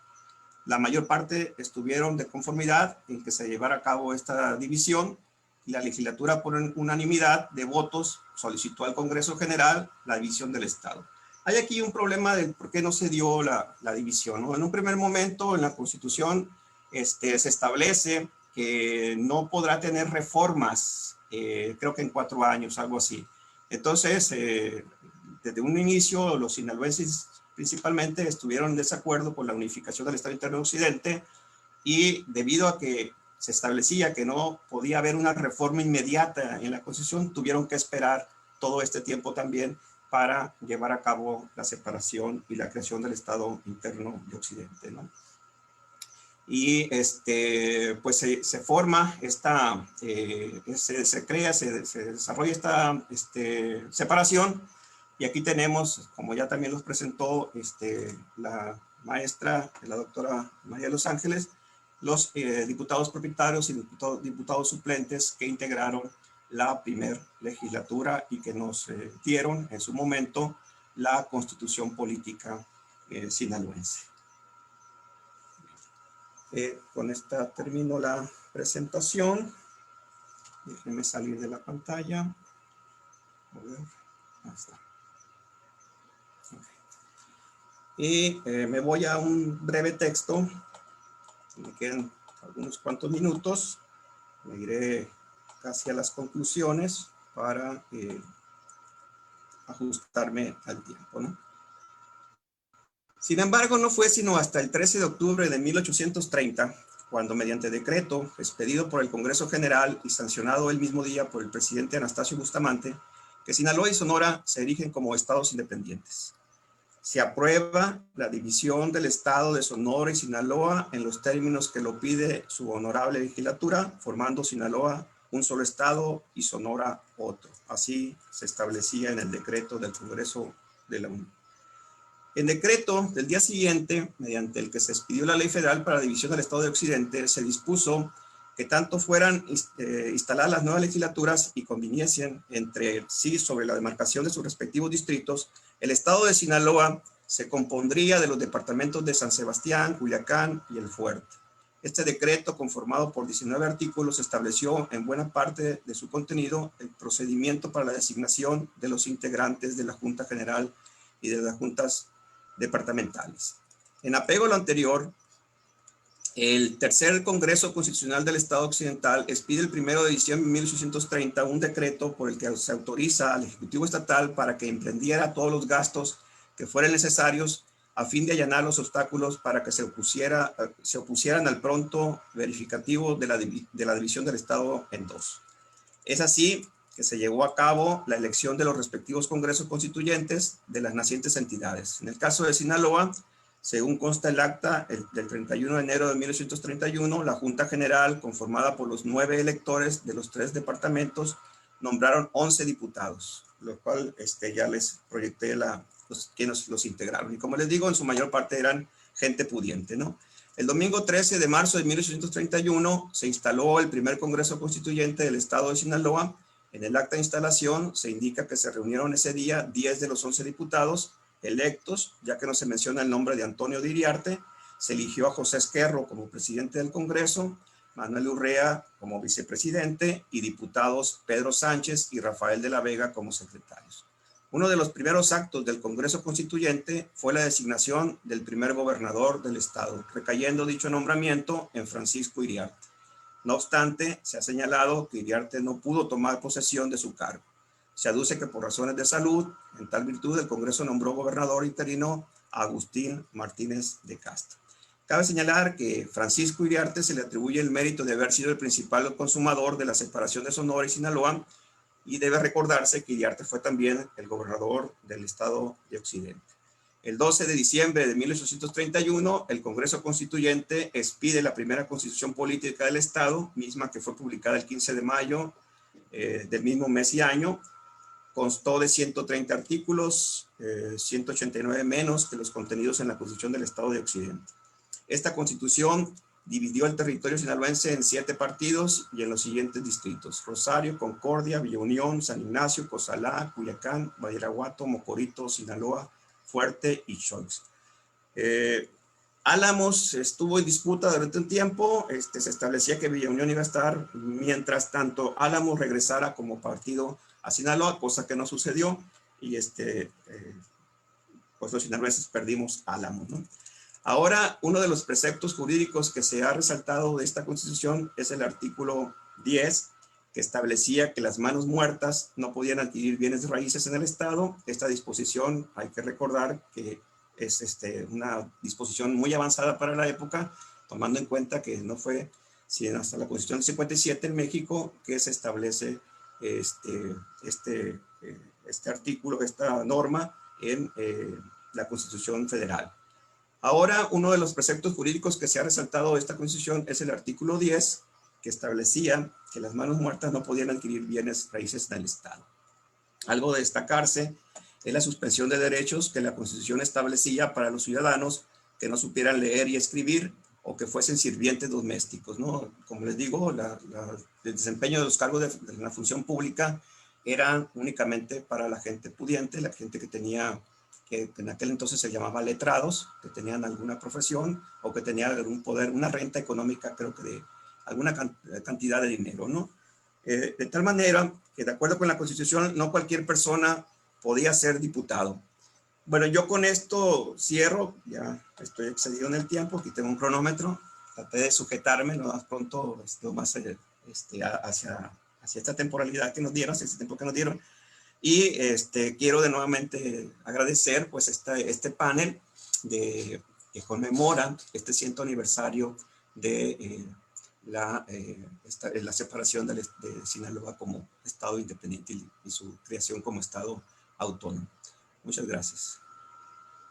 E: La mayor parte estuvieron de conformidad en que se llevara a cabo esta división y la legislatura por unanimidad de votos solicitó al Congreso General la división del Estado. Hay aquí un problema de por qué no se dio la división, ¿no? En un primer momento en la Constitución se establece que no podrá tener reformas, creo que en 4 años, algo así. Entonces, desde un inicio los sinaloenses principalmente estuvieron en desacuerdo con la unificación del Estado Interno de Occidente y debido a que se establecía que no podía haber una reforma inmediata en la Constitución, tuvieron que esperar todo este tiempo también para llevar a cabo la separación y la creación del Estado Interno de Occidente, ¿no? Y pues se forma esta, se desarrolla esta separación. Y aquí tenemos, como ya también los presentó la maestra, la doctora María de los Ángeles, los diputados propietarios y diputados suplentes que integraron la primer legislatura y que nos dieron en su momento la Constitución Política sinaloense. Con esta termino la presentación. Déjenme salir de la pantalla. A ver, ahí está. Y me voy a un breve texto, me quedan algunos cuantos minutos, me iré casi a las conclusiones para ajustarme al tiempo, ¿no? Sin embargo, no fue sino hasta el 13 de octubre de 1830, cuando mediante decreto expedido por el Congreso General y sancionado el mismo día por el presidente Anastasio Bustamante, que Sinaloa y Sonora se erigen como estados independientes. Se aprueba la división del estado de Sonora y Sinaloa en los términos que lo pide su honorable legislatura, formando Sinaloa un solo estado y Sonora otro. Así se establecía en el decreto del Congreso de la Unión. En decreto del día siguiente, mediante el que se expidió la Ley Federal para la División del Estado de Occidente, se dispuso que tanto fueran instaladas las nuevas legislaturas y conviniesen entre sí sobre la demarcación de sus respectivos distritos. El estado de Sinaloa se compondría de los departamentos de San Sebastián, Culiacán y El Fuerte. Este decreto, conformado por 19 artículos, estableció en buena parte de su contenido el procedimiento para la designación de los integrantes de la Junta General y de las juntas departamentales. En apego a lo anterior, el tercer Congreso Constitucional del Estado Occidental expide el 1 de diciembre de 1830 un decreto por el que se autoriza al Ejecutivo Estatal para que emprendiera todos los gastos que fueran necesarios a fin de allanar los obstáculos para que se opusieran al pronto verificativo de la división del Estado en dos. Es así que se llevó a cabo la elección de los respectivos congresos constituyentes de las nacientes entidades. En el caso de Sinaloa, según consta el acta del 31 de enero de 1831, la Junta General, conformada por los 9 electores de los 3 departamentos, nombraron 11 diputados, lo cual ya les proyecté quienes los integraron. Y como les digo, en su mayor parte eran gente pudiente, ¿no? El domingo 13 de marzo de 1831 se instaló el primer Congreso Constituyente del Estado de Sinaloa. En el acta de instalación se indica que se reunieron ese día 10 de los 11 diputados electos, ya que no se menciona el nombre de Antonio de Iriarte. Se eligió a José Esquerro como presidente del Congreso, Manuel Urrea como vicepresidente y diputados Pedro Sánchez y Rafael de la Vega como secretarios. Uno de los primeros actos del Congreso Constituyente fue la designación del primer gobernador del estado, recayendo dicho nombramiento en Francisco Iriarte. No obstante, se ha señalado que Iriarte no pudo tomar posesión de su cargo. Se aduce que por razones de salud, en tal virtud, el Congreso nombró gobernador interino a Agustín Martínez de Castro. Cabe señalar que Francisco Iriarte se le atribuye el mérito de haber sido el principal consumador de la separación de Sonora y Sinaloa, y debe recordarse que Iriarte fue también el gobernador del Estado de Occidente. El 12 de diciembre de 1831, el Congreso Constituyente expide la primera Constitución Política del Estado, misma que fue publicada el 15 de mayo del mismo mes y año. Constó de 130 artículos, 189 menos que los contenidos en la Constitución del Estado de Occidente. Esta Constitución dividió el territorio sinaloense en 7 partidos y en los siguientes distritos: Rosario, Concordia, Villa Unión, San Ignacio, Cozalá, Culiacán, Badiraguato, Mocorito, Sinaloa, Fuerte y Xoix. Álamos estuvo en disputa durante un tiempo. Se establecía que Villa Unión iba a estar, mientras tanto Álamos regresara como partido a Sinaloa, cosa que no sucedió, y pues los sinaloenses perdimos Álamos, ¿no? Ahora, uno de los preceptos jurídicos que se ha resaltado de esta Constitución es el artículo 10, que establecía que las manos muertas no podían adquirir bienes raíces en el Estado. Esta disposición, hay que recordar que es una disposición muy avanzada para la época, tomando en cuenta que no fue sino hasta la Constitución del 57 en México que se establece este artículo, esta norma en la Constitución Federal. Ahora, uno de los preceptos jurídicos que se ha resaltado de esta Constitución es el artículo 10, que establecía que las manos muertas no podían adquirir bienes raíces en el Estado. Algo de destacarse es la suspensión de derechos que la Constitución establecía para los ciudadanos que no supieran leer y escribir o que fuesen sirvientes domésticos, ¿no? Como les digo, el desempeño de los cargos de la función pública era únicamente para la gente pudiente, la gente que tenía, que en aquel entonces se llamaba letrados, que tenían alguna profesión o que tenían algún poder, una renta económica, creo que de alguna cantidad de dinero, ¿no? De tal manera que, de acuerdo con la Constitución, no cualquier persona podía ser diputado. Bueno, yo con esto cierro, ya estoy excedido en el tiempo, aquí tengo un cronómetro, traté de sujetarme lo más pronto, lo más hacia esta temporalidad que nos dieron, hacia este tiempo que nos dieron, y quiero de nuevamente agradecer pues este panel que conmemora este 100º aniversario de la separación de Sinaloa como Estado independiente y su creación como Estado autónomo. Muchas gracias.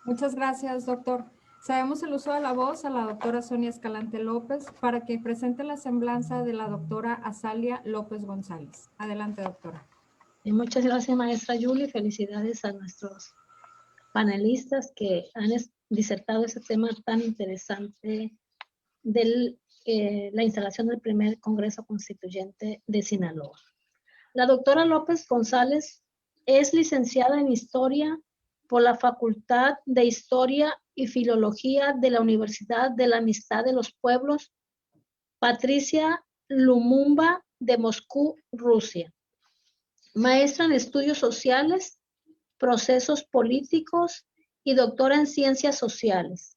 B: Muchas gracias, doctor. Cedemos el uso de la voz a la doctora Sonia Escalante López para que presente la semblanza de la doctora Azalia López González. Adelante, doctora.
D: Y muchas gracias, maestra Yuli. Felicidades a nuestros panelistas que han disertado ese tema tan interesante de la instalación del primer Congreso Constituyente de Sinaloa. La doctora López González es licenciada en Historia por la Facultad de Historia y Filología de la Universidad de la Amistad de los Pueblos Patricia Lumumba de Moscú, Rusia. Maestra en Estudios Sociales, Procesos Políticos y doctora en Ciencias Sociales.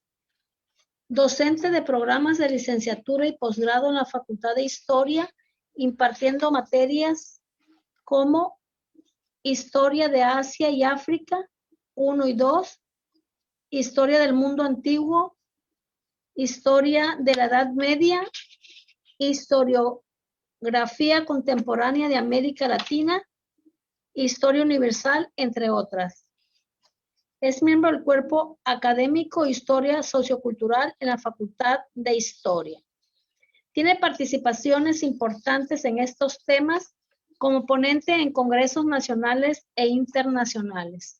D: Docente de programas de licenciatura y posgrado en la Facultad de Historia, impartiendo materias como Historia de Asia y África 1 y 2, Historia del Mundo Antiguo, Historia de la Edad Media, Historiografía Contemporánea de América Latina, Historia Universal, entre otras. Es miembro del cuerpo académico Historia Sociocultural en la Facultad de Historia. Tiene participaciones importantes en estos temas como ponente en congresos nacionales e internacionales.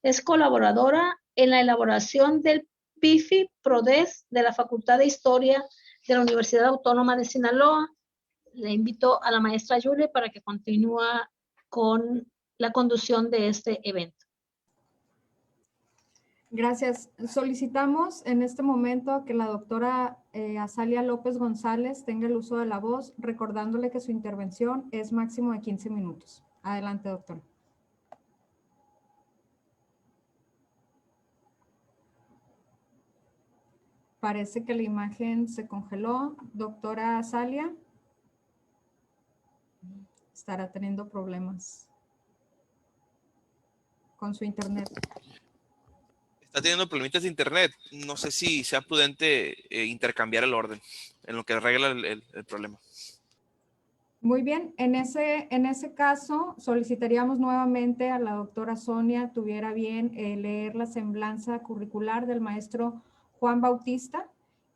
D: Es colaboradora en la elaboración del PIFI-PRODES de la Facultad de Historia de la Universidad Autónoma de Sinaloa. Le invito a la maestra Yuli para que continúe con la conducción de este evento.
B: Gracias. Solicitamos en este momento que la doctora Azalia López González tenga el uso de la voz, recordándole que su intervención es máximo de 15 minutos. Adelante, doctora. Parece que la imagen se congeló. Doctora Azalia estará teniendo problemas con su internet.
F: Está teniendo problemitas de internet. No sé si sea prudente intercambiar el orden en lo que arregla el problema.
B: Muy bien, en ese caso solicitaríamos nuevamente a la doctora Sonia tuviera bien leer la semblanza curricular del maestro Juan Bautista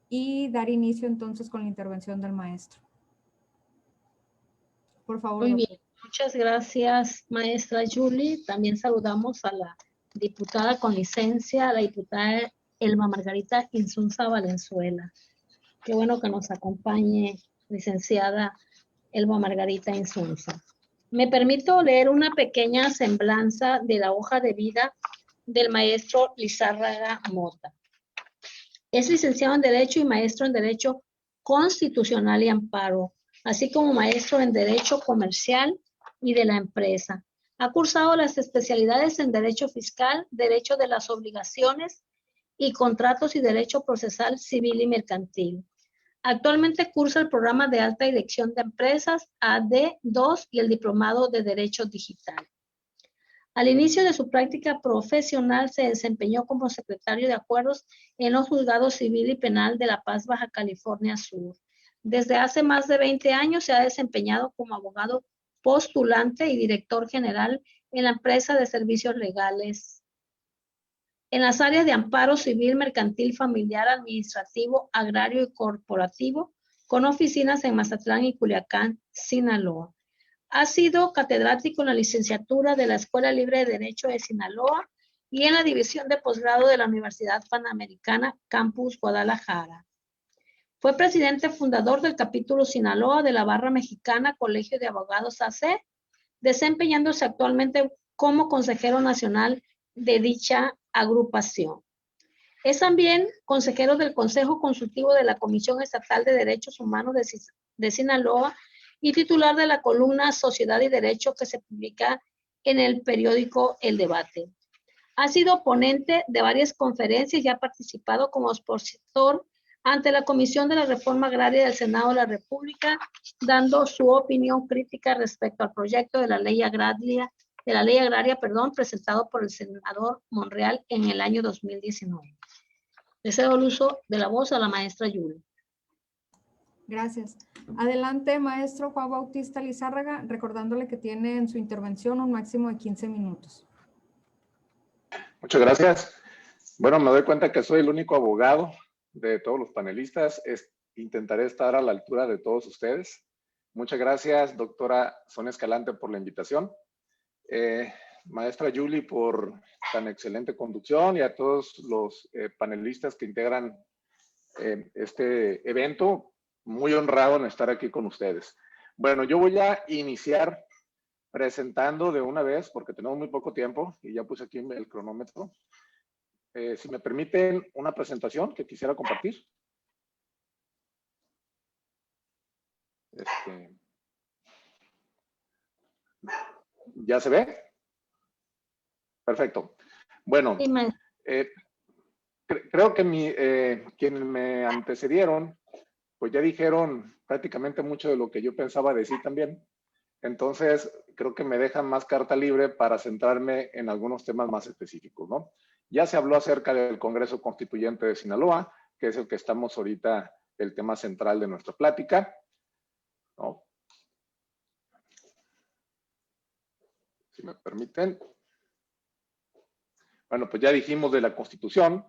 B: y dar inicio entonces con la intervención del maestro. Por favor.
D: Muy
B: Doctora.
D: bien, muchas gracias, maestra Julie. También saludamos a la diputada con licencia, a la diputada Elma Margarita Insunza Valenzuela. Qué bueno que nos acompañe, licenciada Elma Margarita Insunza. Me permito leer una pequeña semblanza de la hoja de vida del maestro Lizárraga Mota. Es licenciado en Derecho y maestro en Derecho Constitucional y Amparo, así como maestro en Derecho Comercial y de la Empresa. Ha cursado las especialidades en Derecho Fiscal, Derecho de las Obligaciones y Contratos y Derecho Procesal Civil y Mercantil. Actualmente cursa el programa de alta dirección de empresas AD2 y el diplomado de Derecho Digital. Al inicio de su práctica profesional se desempeñó como secretario de acuerdos en los juzgados civil y penal de La Paz, Baja California Sur. Desde hace más de 20 años se ha desempeñado como abogado postulante y director general en la empresa de servicios legales en las áreas de amparo civil, mercantil, familiar, administrativo, agrario y corporativo, con oficinas en Mazatlán y Culiacán, Sinaloa. Ha sido catedrático en la licenciatura de la Escuela Libre de Derecho de Sinaloa y en la división de posgrado de la Universidad Panamericana, Campus Guadalajara. Fue presidente fundador del capítulo Sinaloa de la Barra Mexicana Colegio de Abogados AC, desempeñándose actualmente como consejero nacional de dicha agrupación. Es también consejero del Consejo Consultivo de la Comisión Estatal de Derechos Humanos de Sinaloa y titular de la columna Sociedad y Derecho que se publica en el periódico El Debate. Ha sido ponente de varias conferencias y ha participado como expositor ante la Comisión de la Reforma Agraria del Senado de la República, dando su opinión crítica respecto al proyecto de la ley agraria, presentado por el senador Monreal en el año 2019. Le cedo el uso de la voz a la maestra Yuli.
B: Gracias. Adelante, maestro Juan Bautista Lizárraga, recordándole que tiene en su intervención un máximo de 15 minutos.
G: Muchas gracias. Bueno, me doy cuenta que soy el único abogado de todos los panelistas. Intentaré estar a la altura de todos ustedes. Muchas gracias, doctora Sonia Escalante, por la invitación. Maestra Julie, por tan excelente conducción, y a todos los panelistas que integran este evento. Muy honrado en estar aquí con ustedes. Bueno, yo voy a iniciar presentando de una vez, porque tenemos muy poco tiempo, y ya puse aquí el cronómetro. Si me permiten una presentación que quisiera compartir. ¿Ya se ve? Perfecto. Bueno, creo que quienes me antecedieron, pues ya dijeron prácticamente mucho de lo que yo pensaba decir también. Entonces, creo que me dejan más carta libre para centrarme en algunos temas más específicos, ¿no? Ya se habló acerca del Congreso Constituyente de Sinaloa, que es el que estamos ahorita, el tema central de nuestra plática, ¿no? Si me permiten. Bueno, pues ya dijimos de la Constitución.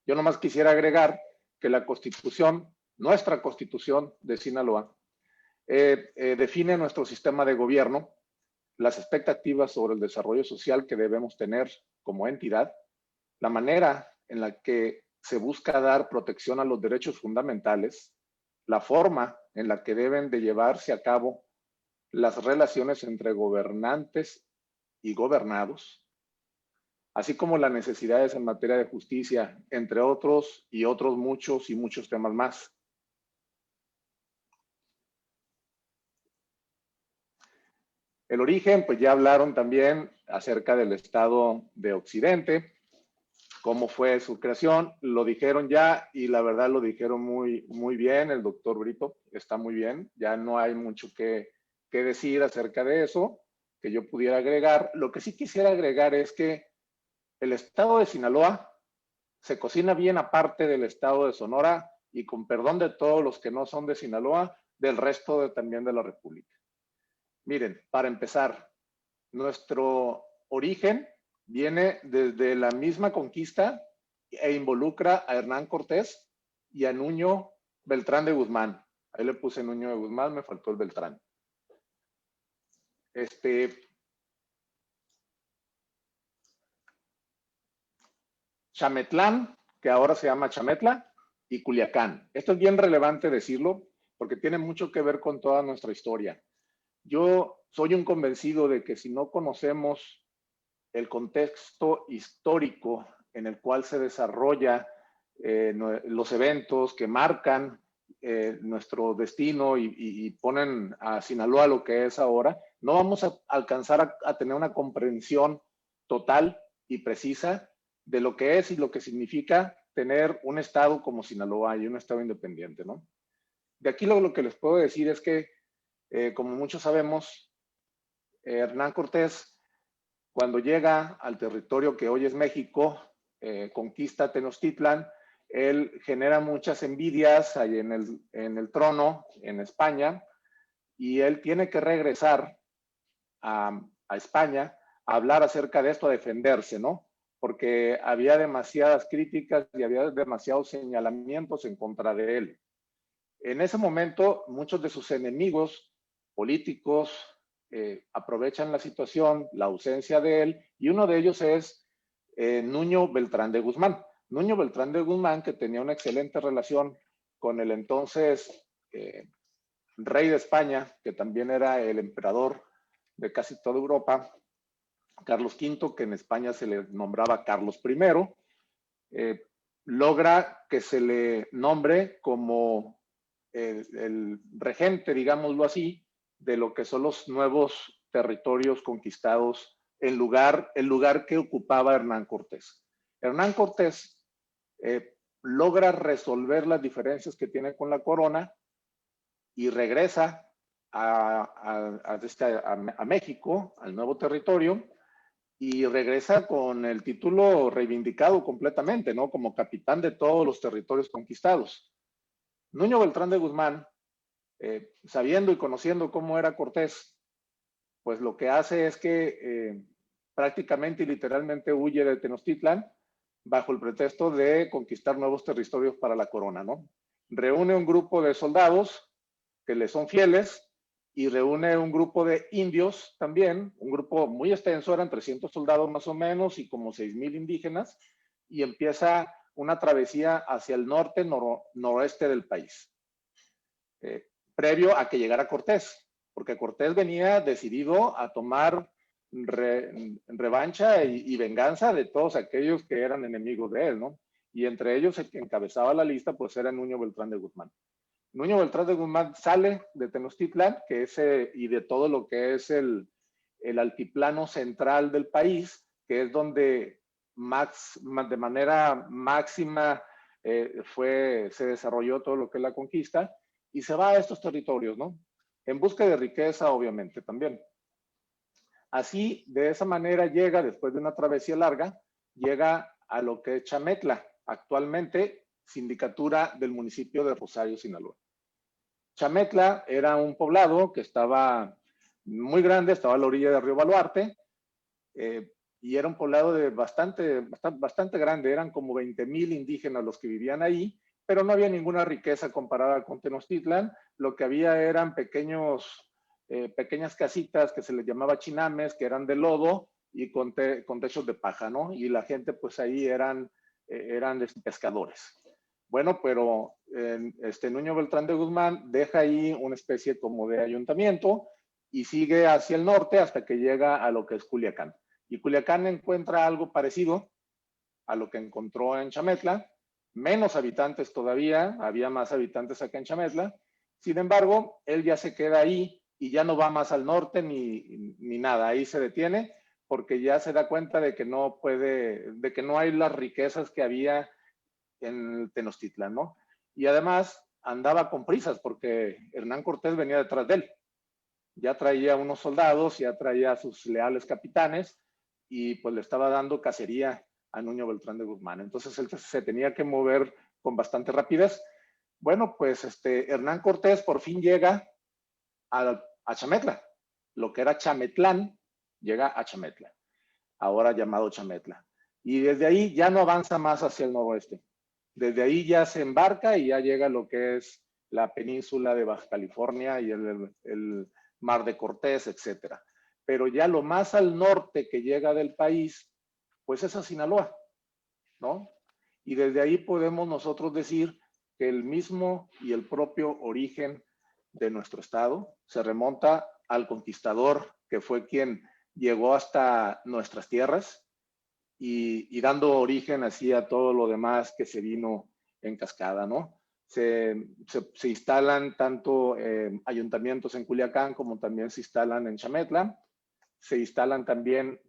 G: Yo nomás quisiera agregar que la Constitución, nuestra Constitución de Sinaloa, define nuestro sistema de gobierno, las expectativas sobre el desarrollo social que debemos tener como entidad, la manera en la que se busca dar protección a los derechos fundamentales, la forma en la que deben de llevarse a cabo las relaciones entre gobernantes y gobernados, así como las necesidades en materia de justicia, entre otros y otros muchos y muchos temas más. El origen, pues ya hablaron también acerca del Estado de Occidente, cómo fue su creación, lo dijeron ya y la verdad lo dijeron muy bien, el doctor Brito está muy bien, ya no hay mucho que decir acerca de eso, que yo pudiera agregar. Lo que sí quisiera agregar es que el Estado de Sinaloa se cocina bien aparte del Estado de Sonora y con perdón de todos los que no son de Sinaloa, del resto también de la República. Miren, para empezar, nuestro origen viene desde la misma conquista e involucra a Hernán Cortés y a Nuño Beltrán de Guzmán. Ahí le puse Nuño de Guzmán, me faltó el Beltrán. Chametlán, que ahora se llama Chametla, y Culiacán. Esto es bien relevante decirlo porque tiene mucho que ver con toda nuestra historia. Yo soy un convencido de que si no conocemos el contexto histórico en el cual se desarrolla los eventos que marcan nuestro destino y ponen a Sinaloa lo que es ahora, no vamos a alcanzar a tener una comprensión total y precisa de lo que es y lo que significa tener un estado como Sinaloa y un estado independiente, ¿no? De aquí lo que les puedo decir es que, como muchos sabemos, Hernán Cortés, cuando llega al territorio que hoy es México, conquista Tenochtitlan, él genera muchas envidias ahí en el trono, en España, y él tiene que regresar a España a hablar acerca de esto, a defenderse, ¿no? Porque había demasiadas críticas y había demasiados señalamientos en contra de él. En ese momento, muchos de sus enemigos políticos aprovechan la situación, la ausencia de él, y uno de ellos es Nuño Beltrán de Guzmán. Nuño Beltrán de Guzmán, que tenía una excelente relación con el entonces rey de España, que también era el emperador de casi toda Europa, Carlos V, que en España se le nombraba Carlos I, logra que se le nombre como el regente, digámoslo así, de lo que son los nuevos territorios conquistados, el lugar que ocupaba Hernán Cortés. Hernán Cortés logra resolver las diferencias que tiene con la corona y regresa a México, al nuevo territorio, y regresa con el título reivindicado completamente, ¿no? Como capitán de todos los territorios conquistados. Nuño Beltrán de Guzmán, sabiendo y conociendo cómo era Cortés, pues lo que hace es que prácticamente y literalmente huye de Tenochtitlan bajo el pretexto de conquistar nuevos territorios para la corona, ¿no? Reúne un grupo de soldados que le son fieles y reúne un grupo de indios también, un grupo muy extenso, eran 300 soldados más o menos y como 6,000 indígenas, y empieza una travesía hacia el norte, noroeste del país, previo a que llegara Cortés, porque Cortés venía decidido a tomar revancha y venganza de todos aquellos que eran enemigos de él, ¿no? Y entre ellos el que encabezaba la lista pues era Nuño Beltrán de Guzmán. Nuño Beltrán de Guzmán sale de Tenochtitlan, que es, y de todo lo que es el altiplano central del país, que es donde de manera máxima se desarrolló todo lo que es la conquista, y se va a estos territorios, ¿no? En busca de riqueza, obviamente, también. Así, de esa manera llega, después de una travesía larga, llega a lo que es Chametla, actualmente sindicatura del municipio de Rosario, Sinaloa. Chametla era un poblado que estaba muy grande, estaba a la orilla del río Baluarte, y era un poblado de bastante grande, eran como 20,000 indígenas los que vivían ahí, pero no había ninguna riqueza comparada con Tenochtitlan. Lo que había eran pequeñas casitas que se les llamaba chinames, que eran de lodo y con techos de paja, ¿no? Y la gente pues ahí eran pescadores. Bueno, pero Nuño Beltrán de Guzmán deja ahí una especie como de ayuntamiento y sigue hacia el norte hasta que llega a lo que es Culiacán. Y Culiacán encuentra algo parecido a lo que encontró en Chametla, menos habitantes todavía, había más habitantes acá en Chametla. Sin embargo, él ya se queda ahí y ya no va más al norte ni nada, ahí se detiene porque ya se da cuenta de que no hay las riquezas que había en Tenochtitlan, ¿no? Y además andaba con prisas porque Hernán Cortés venía detrás de él. Ya traía unos soldados, ya traía a sus leales capitanes y pues le estaba dando cacería a Nuño Beltrán de Guzmán. Entonces él se tenía que mover con bastante rapidez. Bueno, pues Hernán Cortés por fin llega a Chametla lo que era Chametlán, llega a Chametla, ahora llamado Chametla. Y desde ahí ya no avanza más hacia el noroeste. Desde ahí ya se embarca y ya llega a lo que es la península de Baja California y el Mar de Cortés, etcétera. Pero ya lo más al norte que llega del país, pues es a Sinaloa, ¿no? Y desde ahí podemos nosotros decir que el mismo y el propio origen de nuestro estado se remonta al conquistador que fue quien llegó hasta nuestras tierras y dando origen así a todo lo demás que se vino en cascada, ¿no? Se instalan tanto ayuntamientos en Culiacán como también se instalan en Chametla. Se instalan también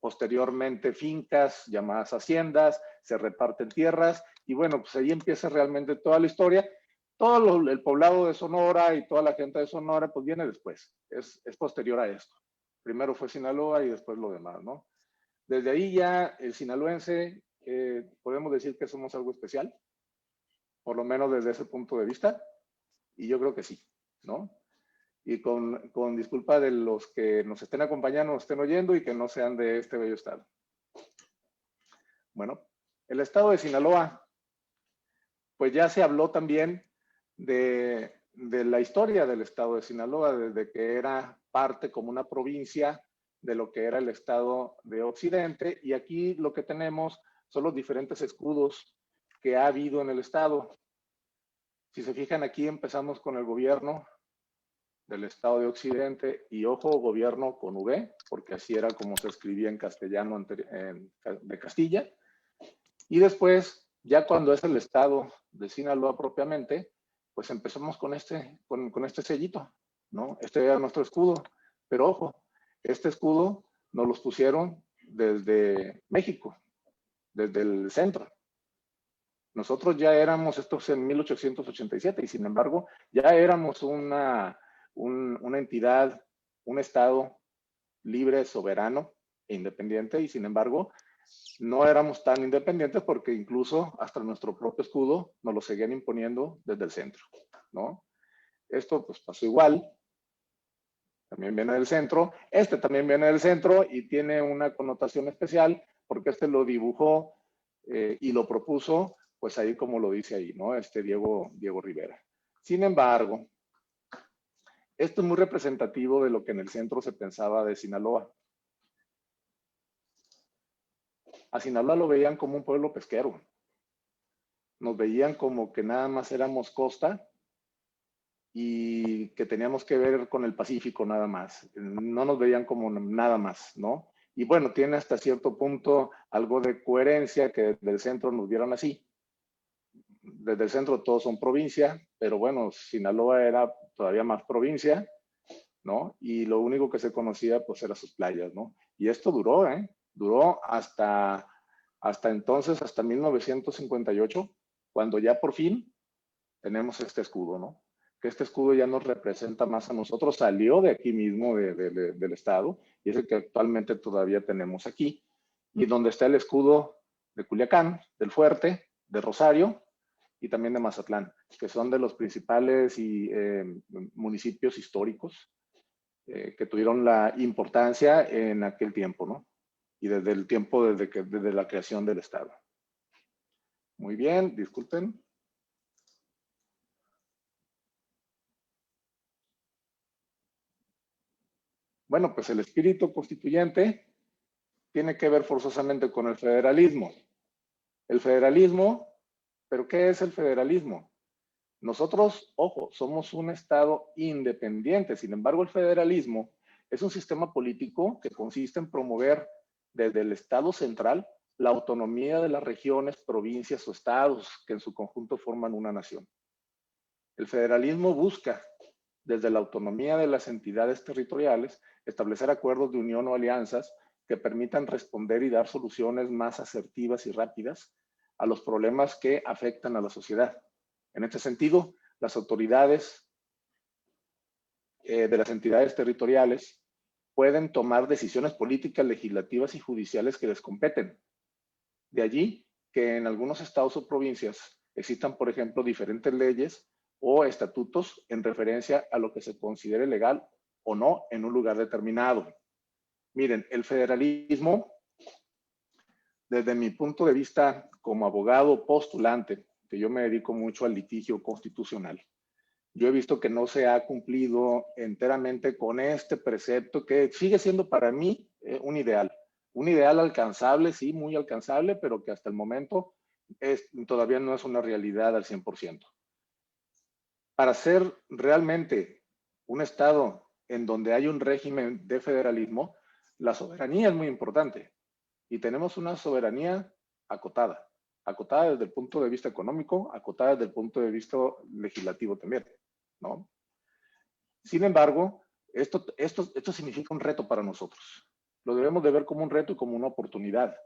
G: posteriormente fincas llamadas haciendas, se reparten tierras y bueno, pues ahí empieza realmente toda la historia. Todo el poblado de Sonora y toda la gente de Sonora pues viene después, es posterior a esto. Primero fue Sinaloa y después lo demás, ¿no? Desde ahí ya el sinaloense, podemos decir que somos algo especial, por lo menos desde ese punto de vista, y yo creo que sí, ¿no? Y con disculpa de los que nos estén acompañando, nos estén oyendo y que no sean de este bello estado. Bueno, el estado de Sinaloa, pues ya se habló también de la historia del estado de Sinaloa, desde que era parte como una provincia de lo que era el estado de Occidente, y aquí lo que tenemos son los diferentes escudos que ha habido en el estado. Si se fijan aquí empezamos con el gobierno del estado de Occidente y ojo, gobierno con V, porque así era como se escribía en castellano de Castilla. Y después, ya cuando es el estado de Sinaloa propiamente, pues empezamos con este sellito, ¿no? Este era nuestro escudo, pero ojo, este escudo nos los pusieron desde México, desde el centro. Nosotros ya éramos, estos en 1887, y sin embargo, ya éramos una entidad, un estado libre, soberano e independiente, y sin embargo, no éramos tan independientes porque incluso hasta nuestro propio escudo nos lo seguían imponiendo desde el centro, ¿no? Esto pues pasó igual, también viene del centro, este también viene del centro y tiene una connotación especial porque este lo dibujó y lo propuso, pues ahí como lo dice ahí, ¿no? Diego Rivera. Sin embargo, esto es muy representativo de lo que en el centro se pensaba de Sinaloa. A Sinaloa lo veían como un pueblo pesquero. Nos veían como que nada más éramos costa y que teníamos que ver con el Pacífico nada más. No nos veían como nada más, ¿no? Y bueno, tiene hasta cierto punto algo de coherencia que desde el centro nos vieran así. Desde el centro todos son provincia, pero bueno, Sinaloa era todavía más provincia, ¿no? Y lo único que se conocía pues eran sus playas, ¿no? Y esto duró, duró hasta entonces, hasta 1958, cuando ya por fin tenemos este escudo, ¿no? Que este escudo ya nos representa más a nosotros, salió de aquí mismo, del estado, y es el que actualmente todavía tenemos aquí, y donde está el escudo de Culiacán, del Fuerte, de Rosario, y también de Mazatlán, que son de los principales municipios históricos que tuvieron la importancia en aquel tiempo, ¿no? Y desde el tiempo, desde la creación del estado. Muy bien, disculpen. Bueno, pues el espíritu constituyente tiene que ver forzosamente con el federalismo. El federalismo, ¿pero qué es el federalismo? Nosotros, ojo, somos un estado independiente, sin embargo el federalismo es un sistema político que consiste en promover desde el estado central la autonomía de las regiones, provincias o estados que en su conjunto forman una nación. El federalismo busca, desde la autonomía de las entidades territoriales, establecer acuerdos de unión o alianzas que permitan responder y dar soluciones más asertivas y rápidas a los problemas que afectan a la sociedad. En este sentido, las autoridades de las entidades territoriales pueden tomar decisiones políticas, legislativas y judiciales que les competen. De allí que en algunos estados o provincias existan, por ejemplo, diferentes leyes o estatutos en referencia a lo que se considere legal o no en un lugar determinado. Miren, el federalismo, desde mi punto de vista como abogado postulante, que yo me dedico mucho al litigio constitucional, yo he visto que no se ha cumplido enteramente con este precepto que sigue siendo para mí un ideal alcanzable, sí, muy alcanzable, pero que hasta el momento todavía no es una realidad al 100%. Para ser realmente un Estado en donde hay un régimen de federalismo, la soberanía es muy importante y tenemos una soberanía acotada desde el punto de vista económico, acotada desde el punto de vista legislativo también, ¿no? Sin embargo, esto significa un reto para nosotros. Lo debemos de ver como un reto y como una oportunidad,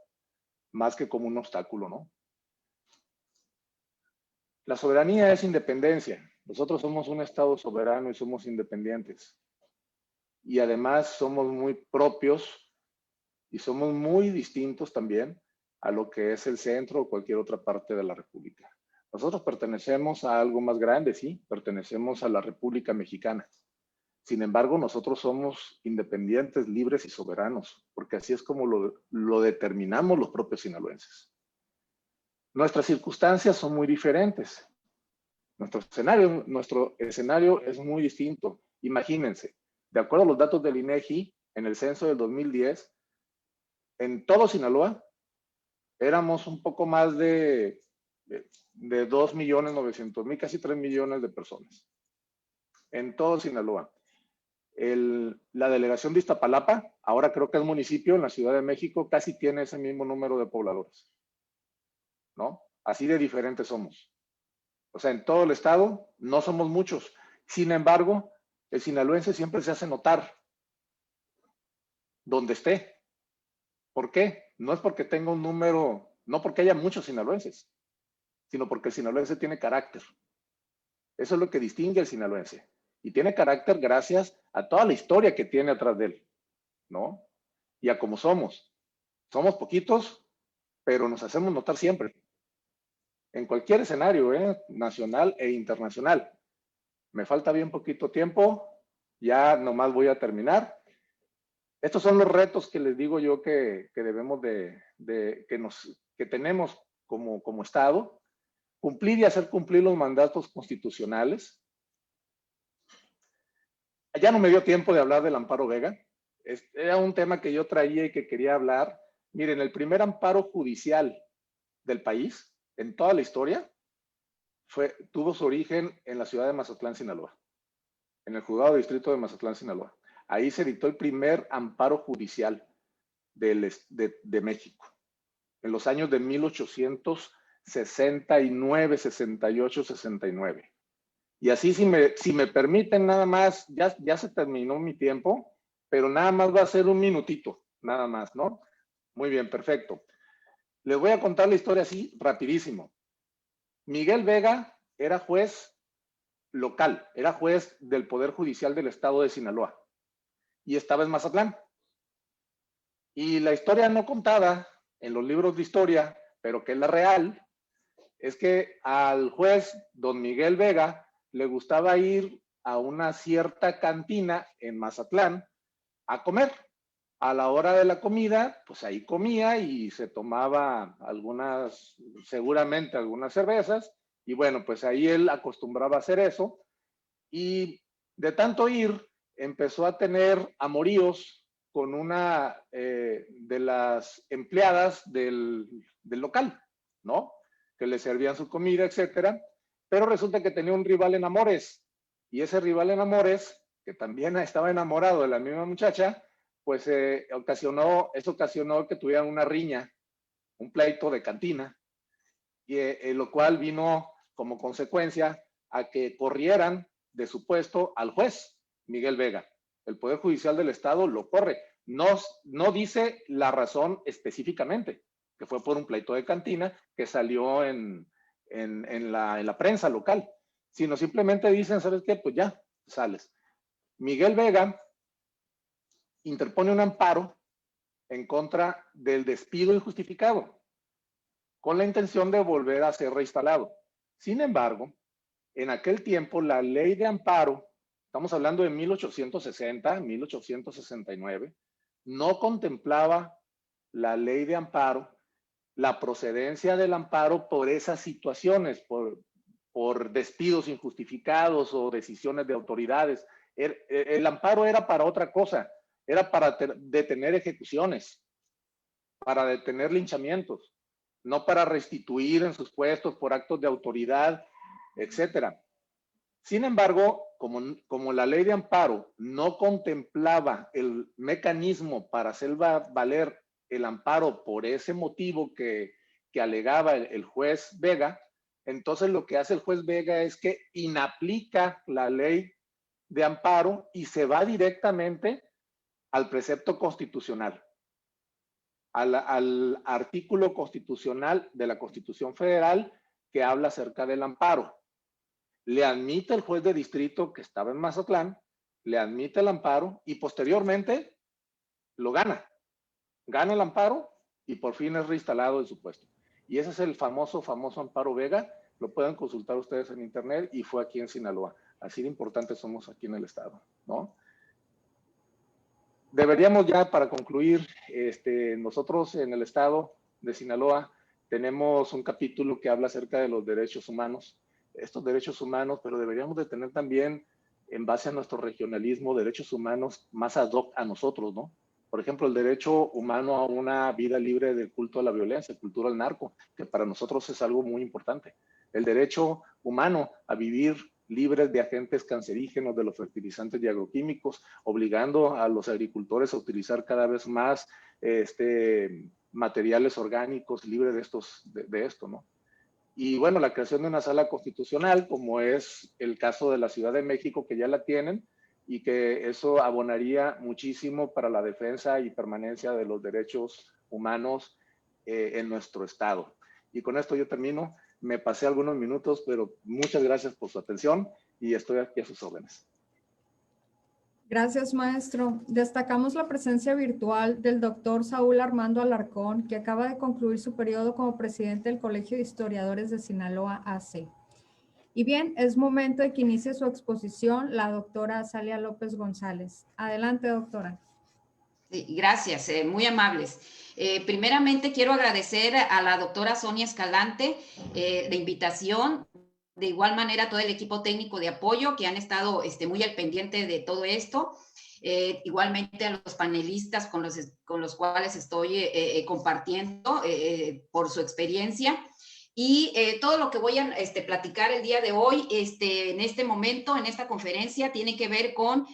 G: más que como un obstáculo, ¿no? La soberanía es independencia. Nosotros somos un Estado soberano y somos independientes. Y además somos muy propios y somos muy distintos también a lo que es el centro o cualquier otra parte de la República. Nosotros pertenecemos a algo más grande, sí, pertenecemos a la República Mexicana. Sin embargo, nosotros somos independientes, libres y soberanos, porque así es como lo determinamos los propios sinaloenses. Nuestras circunstancias son muy diferentes. Nuestro escenario es muy distinto. Imagínense, de acuerdo a los datos del INEGI, en el censo del 2010, en todo Sinaloa, éramos un poco más de 2.900.000, casi 3 millones de personas. En todo Sinaloa. La delegación de Iztapalapa, ahora creo que es municipio en la Ciudad de México, casi tiene ese mismo número de pobladores, ¿no? Así de diferentes somos. O sea, en todo el estado no somos muchos. Sin embargo, el sinaloense siempre se hace notar donde esté. ¿Por qué? No es porque tenga un número, no porque haya muchos sinaloenses, sino porque el sinaloense tiene carácter. Eso es lo que distingue al sinaloense. Y tiene carácter gracias a toda la historia que tiene atrás de él, ¿no? Y a cómo somos. Somos poquitos, pero nos hacemos notar siempre. En cualquier escenario, nacional e internacional. Me falta bien poquito tiempo, ya nomás voy a terminar. Estos son los retos que les digo yo que debemos que tenemos como Estado. Cumplir y hacer cumplir los mandatos constitucionales. Ya no me dio tiempo de hablar del amparo Vega. Era un tema que yo traía y que quería hablar. Miren, el primer amparo judicial del país, en toda la historia, tuvo su origen en la ciudad de Mazatlán, Sinaloa, en el juzgado de distrito de Mazatlán, Sinaloa. Ahí se dictó el primer amparo judicial de México, en los años de 1869, 68, 69. Y así, si me permiten nada más, ya se terminó mi tiempo, pero nada más va a ser un minutito, nada más, ¿no? Muy bien, perfecto. Les voy a contar la historia así, rapidísimo. Miguel Vega era juez local, era juez del Poder Judicial del Estado de Sinaloa y estaba en Mazatlán. Y la historia no contada en los libros de historia, pero que es la real, es que al juez don Miguel Vega le gustaba ir a una cierta cantina en Mazatlán a comer. A la hora de la comida, pues ahí comía y se tomaba seguramente algunas cervezas, y bueno, pues ahí él acostumbraba a hacer eso, y de tanto ir, empezó a tener amoríos con una de las empleadas del local, ¿no? Que le servían su comida, etcétera, pero resulta que tenía un rival en amores, y ese rival en amores, que también estaba enamorado de la misma muchacha, pues ocasionó que tuvieran una riña, un pleito de cantina, y lo cual vino como consecuencia a que corrieran de su puesto al juez Miguel Vega. El Poder Judicial del Estado lo corre. No dice la razón específicamente, que fue por un pleito de cantina que salió en la prensa local, sino simplemente dicen, ¿sabes qué? Pues ya, sales. Miguel Vega interpone un amparo en contra del despido injustificado, con la intención de volver a ser reinstalado. Sin embargo, en aquel tiempo la ley de amparo estamos hablando de 1860, 1869, no contemplaba la ley de amparo la procedencia del amparo por esas situaciones, por despidos injustificados o decisiones de autoridades. El amparo era para otra cosa, era para detener ejecuciones, para detener linchamientos, no para restituir en sus puestos por actos de autoridad, etcétera. Sin embargo, como la ley de amparo no contemplaba el mecanismo para hacer valer el amparo por ese motivo que alegaba el juez Vega, entonces lo que hace el juez Vega es que inaplica la ley de amparo y se va directamente al precepto constitucional, al artículo constitucional de la Constitución Federal que habla acerca del amparo. Le admite el juez de distrito que estaba en Mazatlán, le admite el amparo y posteriormente lo gana. Gana el amparo y por fin es reinstalado en su puesto. Y ese es el famoso Amparo Vega. Lo pueden consultar ustedes en internet y fue aquí en Sinaloa. Así de importantes somos aquí en el estado, ¿no? Deberíamos ya, para concluir, nosotros en el estado de Sinaloa tenemos un capítulo que habla acerca de los derechos humanos. Estos derechos humanos, pero deberíamos de tener también, en base a nuestro regionalismo, derechos humanos más ad hoc a nosotros, ¿no? Por ejemplo, el derecho humano a una vida libre del culto a la violencia, cultura al narco, que para nosotros es algo muy importante. El derecho humano a vivir libres de agentes cancerígenos, de los fertilizantes y agroquímicos, obligando a los agricultores a utilizar cada vez más materiales orgánicos libres de esto, ¿no? Y bueno, la creación de una sala constitucional, como es el caso de la Ciudad de México, que ya la tienen, y que eso abonaría muchísimo para la defensa y permanencia de los derechos humanos en nuestro estado. Y con esto yo termino. Me pasé algunos minutos, pero muchas gracias por su atención y estoy aquí a sus órdenes.
B: Gracias, maestro. Destacamos la presencia virtual del doctor Saúl Armando Alarcón, que acaba de concluir su periodo como presidente del Colegio de Historiadores de Sinaloa, AC. Y bien, es momento de que inicie su exposición la doctora Azalia López González. Adelante, doctora.
H: Sí, gracias, muy amables. Primeramente quiero agradecer a la doctora Sonia Escalante la invitación, de igual manera a todo el equipo técnico de apoyo que han estado muy al pendiente de todo esto, igualmente a los panelistas con los cuales estoy compartiendo por su experiencia. Y todo lo que voy a platicar el día de hoy, en este momento, en esta conferencia, tiene que ver con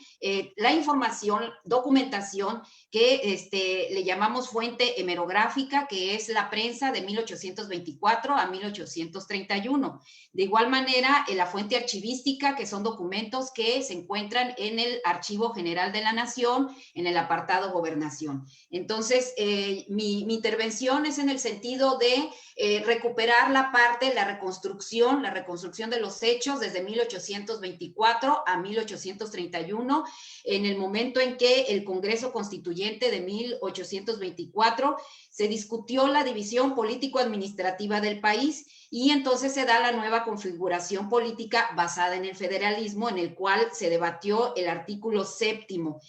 H: la información, documentación que le llamamos fuente hemerográfica, que es la prensa de 1824 a 1831. De igual manera, la fuente archivística, que son documentos que se encuentran en el Archivo General de la Nación, en el apartado Gobernación. Entonces, mi intervención es en el sentido de recuperar la reconstrucción de los hechos desde 1824 a 1831, en el momento en que el Congreso Constituyente de 1824 se discutió la división político-administrativa del país y entonces se da la nueva configuración política basada en el federalismo, en el cual se debatió el artículo 7º,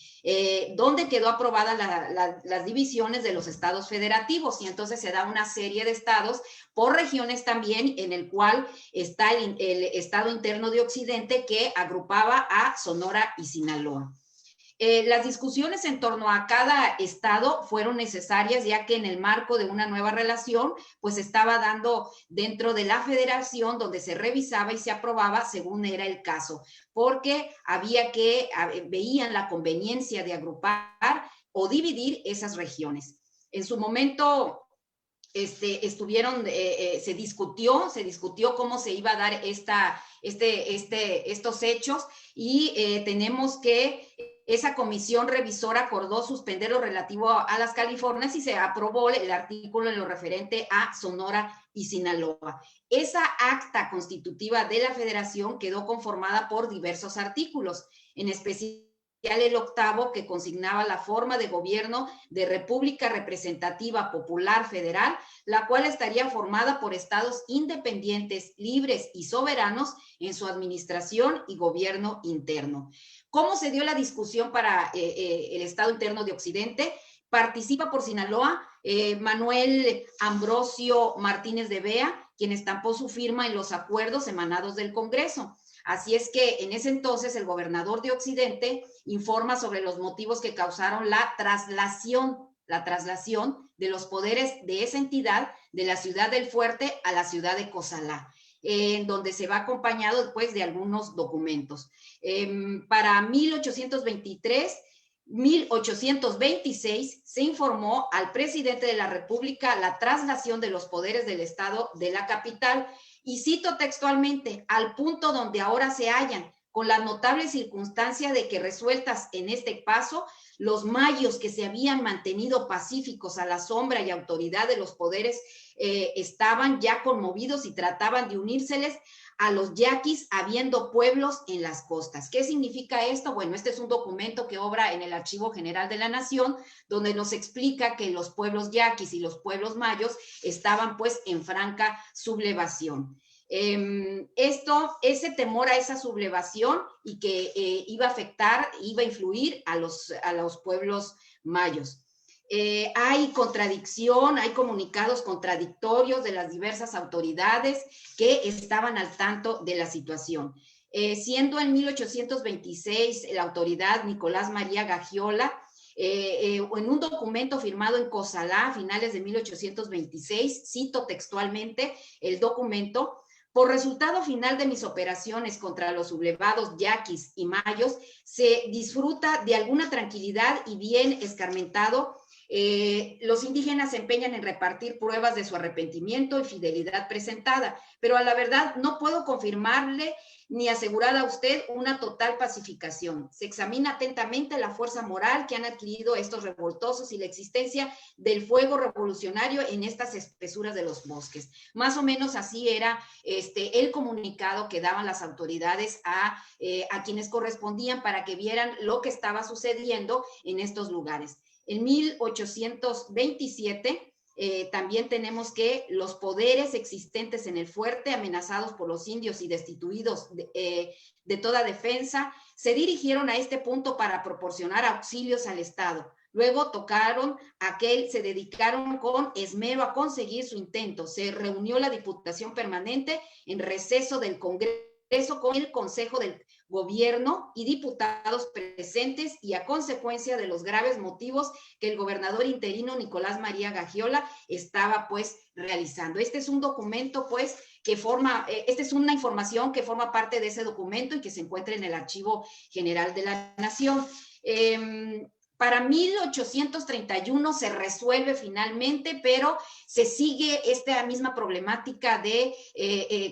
H: donde quedó aprobada las divisiones de los estados federativos y entonces se da una serie de estados por regiones también, en el cual está el estado interno de Occidente que agrupaba a Sonora y Sinaloa. Las discusiones en torno a cada estado fueron necesarias, ya que en el marco de una nueva relación, pues estaba dando dentro de la federación, donde se revisaba y se aprobaba según era el caso, porque veían la conveniencia de agrupar o dividir esas regiones. En su momento, se discutió cómo se iba a dar estos hechos y tenemos que esa comisión revisora acordó suspender lo relativo a las Californias y se aprobó el artículo en lo referente a Sonora y Sinaloa. Esa acta constitutiva de la federación quedó conformada por diversos artículos, en especial el octavo, que consignaba la forma de gobierno de República Representativa Popular Federal, la cual estaría formada por estados independientes, libres y soberanos en su administración y gobierno interno. ¿Cómo se dio la discusión para el estado interno de Occidente? Participa por Sinaloa Manuel Ambrosio Martínez de Bea, quien estampó su firma en los acuerdos emanados del Congreso. Así es que en ese entonces el gobernador de Occidente informa sobre los motivos que causaron la traslación de los poderes de esa entidad de la ciudad del Fuerte a la ciudad de Cozalá, en donde se va acompañado después de algunos documentos. Para 1826 se informó al presidente de la República la traslación de los poderes del Estado de la capital, y cito textualmente, al punto donde ahora se hallan, con la notable circunstancia de que resueltas en este paso, los mayos que se habían mantenido pacíficos a la sombra y autoridad de los poderes estaban ya conmovidos y trataban de unírseles a los yaquis, habiendo pueblos en las costas. ¿Qué significa esto? Bueno, este es un documento que obra en el Archivo General de la Nación, donde nos explica que los pueblos yaquis y los pueblos mayos estaban pues en franca sublevación. Ese temor a esa sublevación y que iba a afectar, iba a influir a los pueblos mayos. Hay contradicción, hay comunicados contradictorios de las diversas autoridades que estaban al tanto de la situación. Siendo en 1826 la autoridad Nicolás María Gagiola, en un documento firmado en Cozalá a finales de 1826, cito textualmente el documento: por resultado final de mis operaciones contra los sublevados yaquis y mayos, se disfruta de alguna tranquilidad y bien escarmentado. Los indígenas se empeñan en repartir pruebas de su arrepentimiento y fidelidad presentada, pero a la verdad no puedo confirmarle ni asegurar a usted una total pacificación. Se examina atentamente la fuerza moral que han adquirido estos revoltosos y la existencia del fuego revolucionario en estas espesuras de los bosques. Más o menos así era el comunicado que daban las autoridades a quienes correspondían para que vieran lo que estaba sucediendo en estos lugares. En 1827 también tenemos que los poderes existentes en el fuerte, amenazados por los indios y destituidos de toda defensa, se dirigieron a este punto para proporcionar auxilios al Estado. Luego se dedicaron con esmero a conseguir su intento. Se reunió la Diputación Permanente en receso del Congreso con el Consejo del Gobierno y diputados presentes, y a consecuencia de los graves motivos que el gobernador interino Nicolás María Gagiola estaba pues realizando. Este es un documento pues esta es una información que forma parte de ese documento y que se encuentra en el Archivo General de la Nación. Para 1831 se resuelve finalmente, pero se sigue esta misma problemática de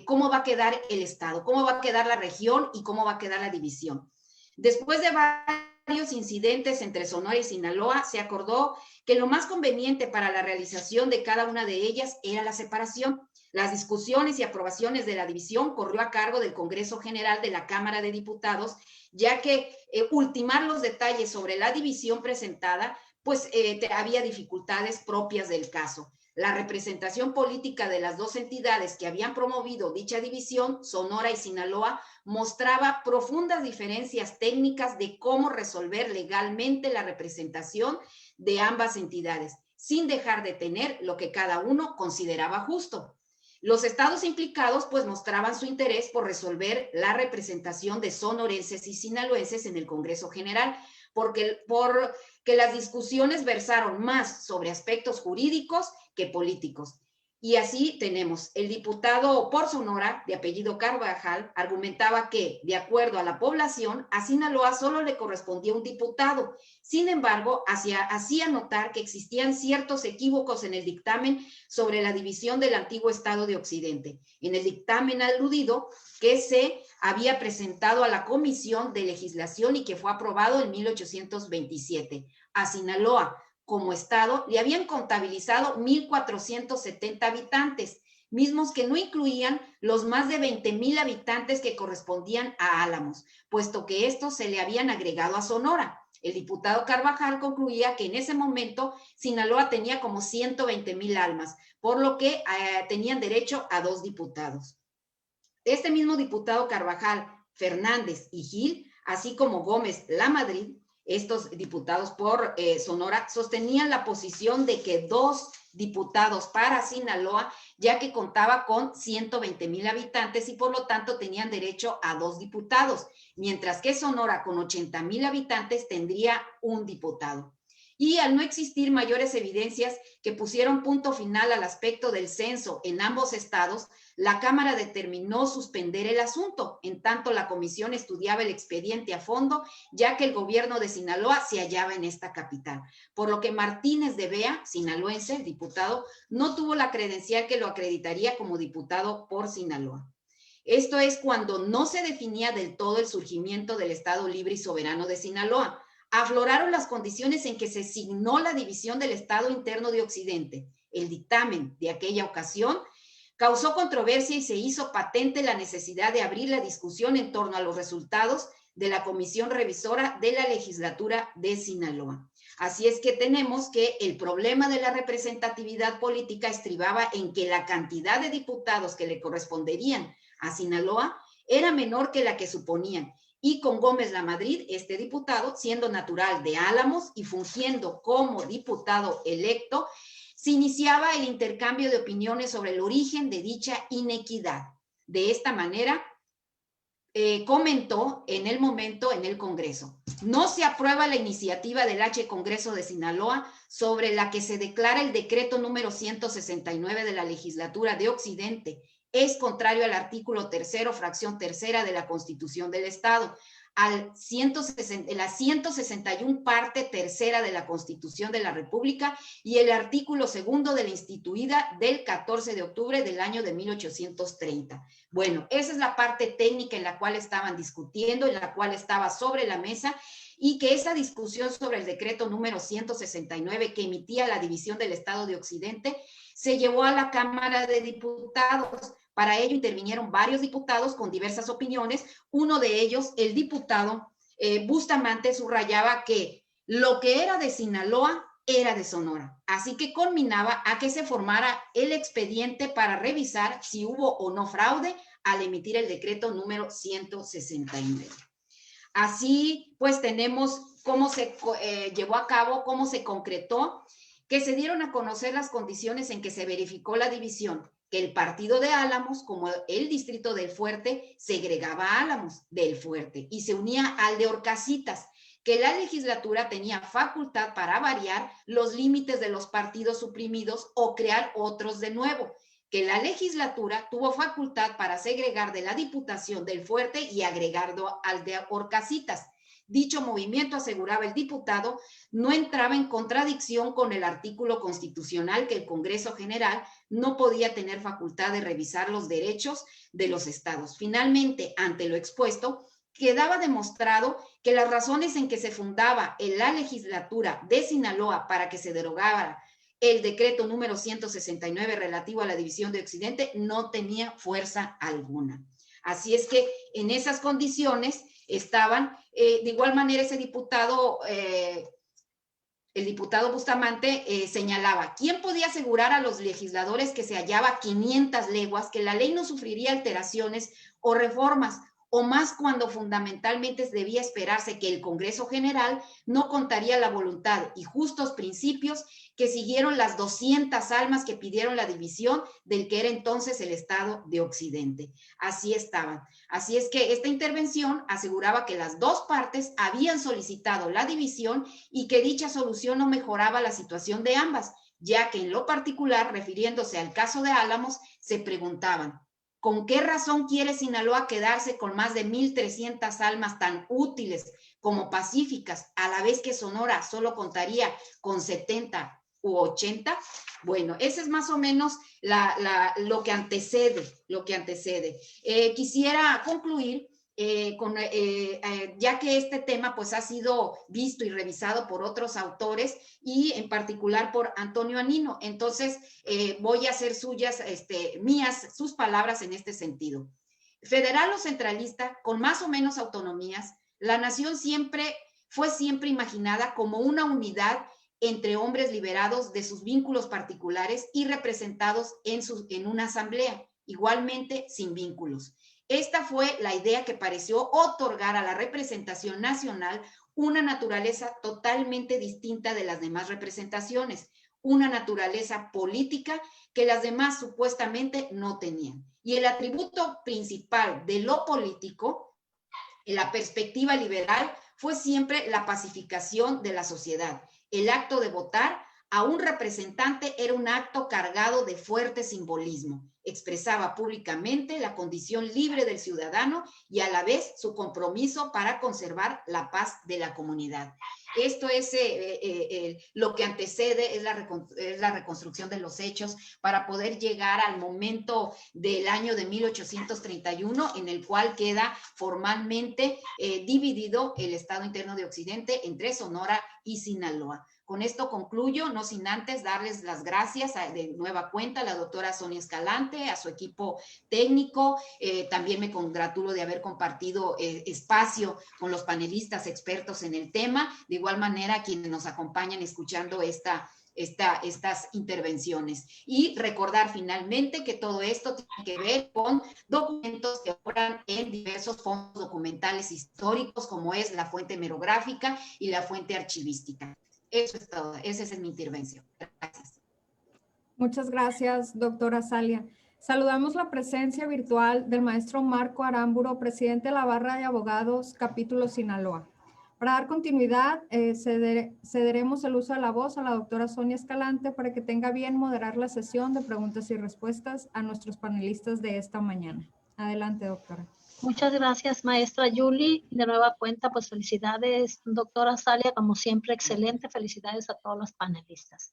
H: cómo va a quedar el Estado, cómo va a quedar la región y cómo va a quedar la división. Después de varios incidentes entre Sonora y Sinaloa, se acordó que lo más conveniente para la realización de cada una de ellas era la separación. Las discusiones y aprobaciones de la división corrió a cargo del Congreso General de la Cámara de Diputados, ya que ultimar los detalles sobre la división presentada, pues había dificultades propias del caso. La representación política de las dos entidades que habían promovido dicha división, Sonora y Sinaloa, mostraba profundas diferencias técnicas de cómo resolver legalmente la representación de ambas entidades, sin dejar de tener lo que cada uno consideraba justo. Los estados implicados pues mostraban su interés por resolver la representación de sonorenses y sinaloenses en el Congreso General, porque las discusiones versaron más sobre aspectos jurídicos que políticos. Y así tenemos, el diputado por Sonora, de apellido Carvajal, argumentaba que, de acuerdo a la población, a Sinaloa solo le correspondía un diputado. Sin embargo, hacía notar que existían ciertos equívocos en el dictamen sobre la división del antiguo Estado de Occidente. En el dictamen aludido, que se había presentado a la Comisión de Legislación y que fue aprobado en 1827. A Sinaloa, como estado, le habían contabilizado 1,470 habitantes, mismos que no incluían los más de 20,000 habitantes que correspondían a Álamos, puesto que estos se le habían agregado a Sonora. El diputado Carvajal concluía que en ese momento Sinaloa tenía como 120,000 almas, por lo que tenían derecho a 2 diputados. Este mismo diputado Carvajal, Fernández y Gil, así como Gómez Lamadrid, estos diputados por Sonora, sostenían la posición de que 2 diputados para Sinaloa, ya que contaba con 120,000 habitantes y por lo tanto tenían derecho a 2 diputados, mientras que Sonora con 80,000 habitantes tendría 1 diputado. Y al no existir mayores evidencias que pusieron punto final al aspecto del censo en ambos estados, la Cámara determinó suspender el asunto, en tanto la comisión estudiaba el expediente a fondo, ya que el gobierno de Sinaloa se hallaba en esta capital, por lo que Martínez de Bea, sinaloense, el diputado, no tuvo la credencial que lo acreditaría como diputado por Sinaloa. Esto es cuando no se definía del todo el surgimiento del Estado Libre y Soberano de Sinaloa. Afloraron las condiciones en que se signó la división del Estado Interno de Occidente. El dictamen de aquella ocasión causó controversia y se hizo patente la necesidad de abrir la discusión en torno a los resultados de la Comisión Revisora de la Legislatura de Sinaloa. Así es que tenemos que el problema de la representatividad política estribaba en que la cantidad de diputados que le corresponderían a Sinaloa era menor que la que suponían. Y con Gómez Lamadrid, este diputado, siendo natural de Álamos y fungiendo como diputado electo, se iniciaba el intercambio de opiniones sobre el origen de dicha inequidad. De esta manera, comentó en el momento en el Congreso: no se aprueba la iniciativa del H. Congreso de Sinaloa sobre la que se declara el decreto número 169 de la Legislatura de Occidente. Es contrario al artículo 3º, fracción 3ª de la Constitución del Estado, la 161 parte 3ª de la Constitución de la República y el artículo 2º de la instituida del 14 de octubre del año de 1830. Bueno, esa es la parte técnica en la cual estaban discutiendo, en la cual estaba sobre la mesa, y que esa discusión sobre el decreto número 169 que emitía la división del Estado de Occidente se llevó a la Cámara de Diputados. Para ello intervinieron varios diputados con diversas opiniones. Uno de ellos, el diputado Bustamante, subrayaba que lo que era de Sinaloa era de Sonora. Así que conminaba a que se formara el expediente para revisar si hubo o no fraude al emitir el decreto número 169. Así pues tenemos cómo se llevó a cabo, cómo se concretó, que se dieron a conocer las condiciones en que se verificó la división, que el partido de Álamos, como el distrito del Fuerte, segregaba a Álamos del Fuerte y se unía al de Horcasitas, que la legislatura tenía facultad para variar los límites de los partidos suprimidos o crear otros de nuevo, que la legislatura tuvo facultad para segregar de la Diputación del Fuerte y agregarlo al de Horcasitas. Dicho movimiento, aseguraba el diputado, no entraba en contradicción con el artículo constitucional que el Congreso General no podía tener facultad de revisar los derechos de los estados. Finalmente, ante lo expuesto, quedaba demostrado que las razones en que se fundaba en la legislatura de Sinaloa para que se derogara el decreto número 169 relativo a la división de Occidente no tenía fuerza alguna. Así es que en esas condiciones estaban, de igual manera ese diputado, el diputado Bustamante señalaba: ¿quién podía asegurar a los legisladores que se hallaba a 500 leguas que la ley no sufriría alteraciones o reformas, o más cuando fundamentalmente debía esperarse que el Congreso General no contaría la voluntad y justos principios que siguieron las 200 almas que pidieron la división del que era entonces el Estado de Occidente? Así estaban. Así es que esta intervención aseguraba que las dos partes habían solicitado la división y que dicha solución no mejoraba la situación de ambas, ya que en lo particular, refiriéndose al caso de Álamos, se preguntaban: ¿con qué razón quiere Sinaloa quedarse con más de 1,300 almas tan útiles como pacíficas, a la vez que Sonora solo contaría con 70 u 80? Bueno, ese es más o menos lo que antecede. Quisiera concluir ya que este tema pues ha sido visto y revisado por otros autores y en particular por Antonio Anino. Entonces voy a hacer mías sus palabras en este sentido. Federal o centralista, con más o menos autonomías, la nación fue siempre imaginada como una unidad entre hombres liberados de sus vínculos particulares y representados en una asamblea, igualmente sin vínculos. Esta fue la idea que pareció otorgar a la representación nacional una naturaleza totalmente distinta de las demás representaciones, una naturaleza política que las demás supuestamente no tenían. Y el atributo principal de lo político, en la perspectiva liberal, fue siempre la pacificación de la sociedad. El acto de votar a un representante era un acto cargado de fuerte simbolismo. Expresaba públicamente la condición libre del ciudadano y a la vez su compromiso para conservar la paz de la comunidad. Esto es lo que antecede, es la reconstrucción de los hechos para poder llegar al momento del año de 1831, en el cual queda formalmente dividido el Estado Interno de Occidente entre Sonora y Sinaloa. Con esto concluyo, no sin antes darles las gracias de nueva cuenta a la doctora Sonia Escalante, a su equipo técnico. También me congratulo de haber compartido espacio con los panelistas expertos en el tema. De igual manera, quienes nos acompañan escuchando estas intervenciones. Y recordar finalmente que todo esto tiene que ver con documentos que operan en diversos fondos documentales históricos, como es la fuente hemerográfica y la fuente archivística. Eso es todo. Esa es mi intervención. Gracias.
B: Muchas gracias, doctora Salia. Saludamos la presencia virtual del maestro Marco Aramburo, presidente de la Barra de Abogados, capítulo Sinaloa. Para dar continuidad, cederemos el uso de la voz a la doctora Sonia Escalante para que tenga bien moderar la sesión de preguntas y respuestas a nuestros panelistas de esta mañana. Adelante, doctora.
D: Muchas gracias, maestra Yuli. De nueva cuenta, pues felicidades, doctora Salia, como siempre, excelente. Felicidades a todos los panelistas.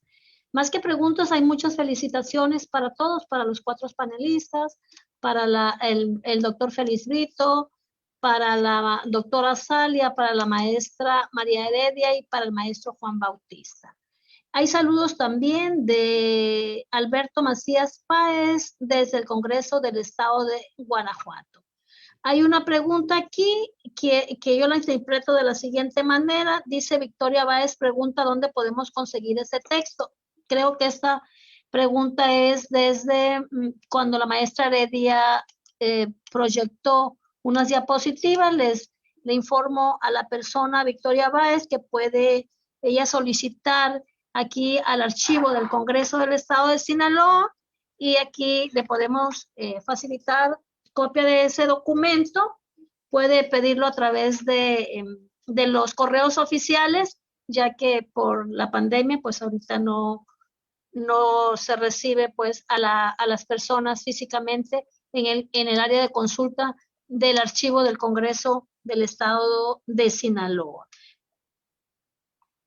D: Más que preguntas, hay muchas felicitaciones para todos, para los 4 panelistas, para el doctor Félix Brito, para la doctora Salia, para la maestra María Heredia y para el maestro Juan Bautista. Hay saludos también de Alberto Macías Páez desde el Congreso del Estado de Guanajuato. Hay una pregunta aquí que yo la interpreto de la siguiente manera. Dice Victoria Báez, pregunta dónde podemos conseguir ese texto. Creo que esta pregunta es desde cuando la maestra Heredia proyectó unas diapositivas. Le informo a la persona Victoria Báez que puede ella solicitar aquí al archivo del Congreso del Estado de Sinaloa y aquí le podemos facilitar copia de ese documento. Puede pedirlo a través de los correos oficiales, ya que por la pandemia, pues ahorita no se recibe pues a las personas físicamente en el área de consulta del archivo del Congreso del Estado de Sinaloa.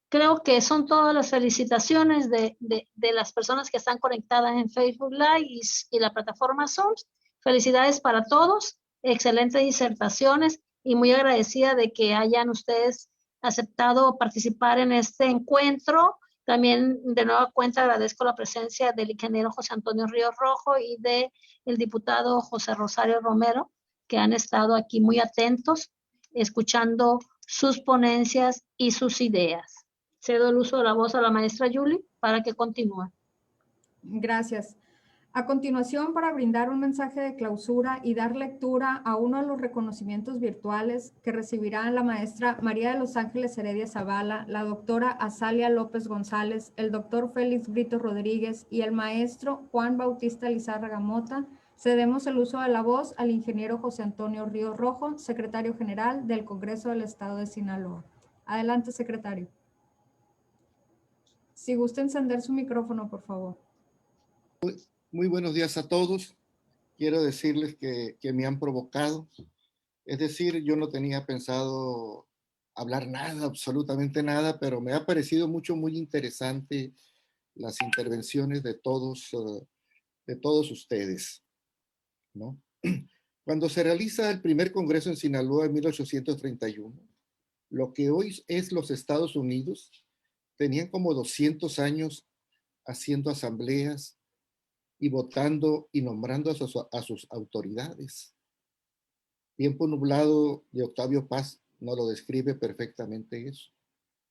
D: Creo que son todas las felicitaciones de las personas que están conectadas en Facebook Live y la plataforma Zoom. Felicidades para todos, excelentes disertaciones y muy agradecida de que hayan ustedes aceptado participar en este encuentro. También de nueva cuenta agradezco la presencia del ingeniero José Antonio Ríos Rojo y del diputado José Rosario Romero, que han estado aquí muy atentos, escuchando sus ponencias y sus ideas. Cedo el uso de la voz a la maestra Yuli para que continúe.
B: Gracias. A continuación, para brindar un mensaje de clausura y dar lectura a uno de los reconocimientos virtuales que recibirán la maestra María de los Ángeles Heredia Zavala, la doctora Azalia López González, el doctor Félix Brito Rodríguez y el maestro Juan Bautista Lizárraga Mota, cedemos el uso de la voz al ingeniero José Antonio Ríos Rojo, secretario general del Congreso del Estado de Sinaloa. Adelante, secretario. Si gusta encender su micrófono, por favor.
I: Muy buenos días a todos. Quiero decirles que me han provocado. Es decir, yo no tenía pensado hablar nada, absolutamente nada, pero me ha parecido muy interesante las intervenciones de todos ustedes, ¿no? Cuando se realiza el primer congreso en Sinaloa en 1831, lo que hoy es los Estados Unidos, tenían como 200 años haciendo asambleas y votando y nombrando a sus autoridades. Tiempo nublado de Octavio Paz nos lo describe perfectamente eso.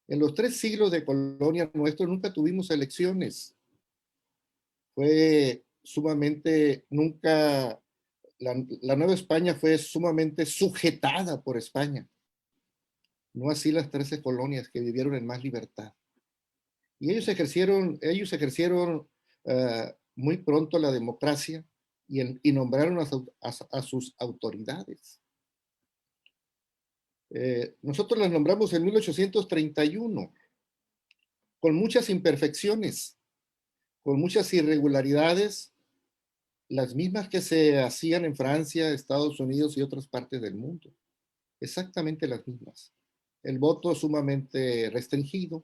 I: En los 3 siglos de colonia nuestro nunca tuvimos elecciones. Fue sumamente, nunca, la Nueva España fue sumamente sujetada por España. No así las 13 colonias que vivieron en más libertad. Y ellos ejercieron muy pronto la democracia y nombraron a sus autoridades. Nosotros las nombramos en 1831, con muchas imperfecciones, con muchas irregularidades, las mismas que se hacían en Francia, Estados Unidos y otras partes del mundo. Exactamente las mismas. El voto sumamente restringido.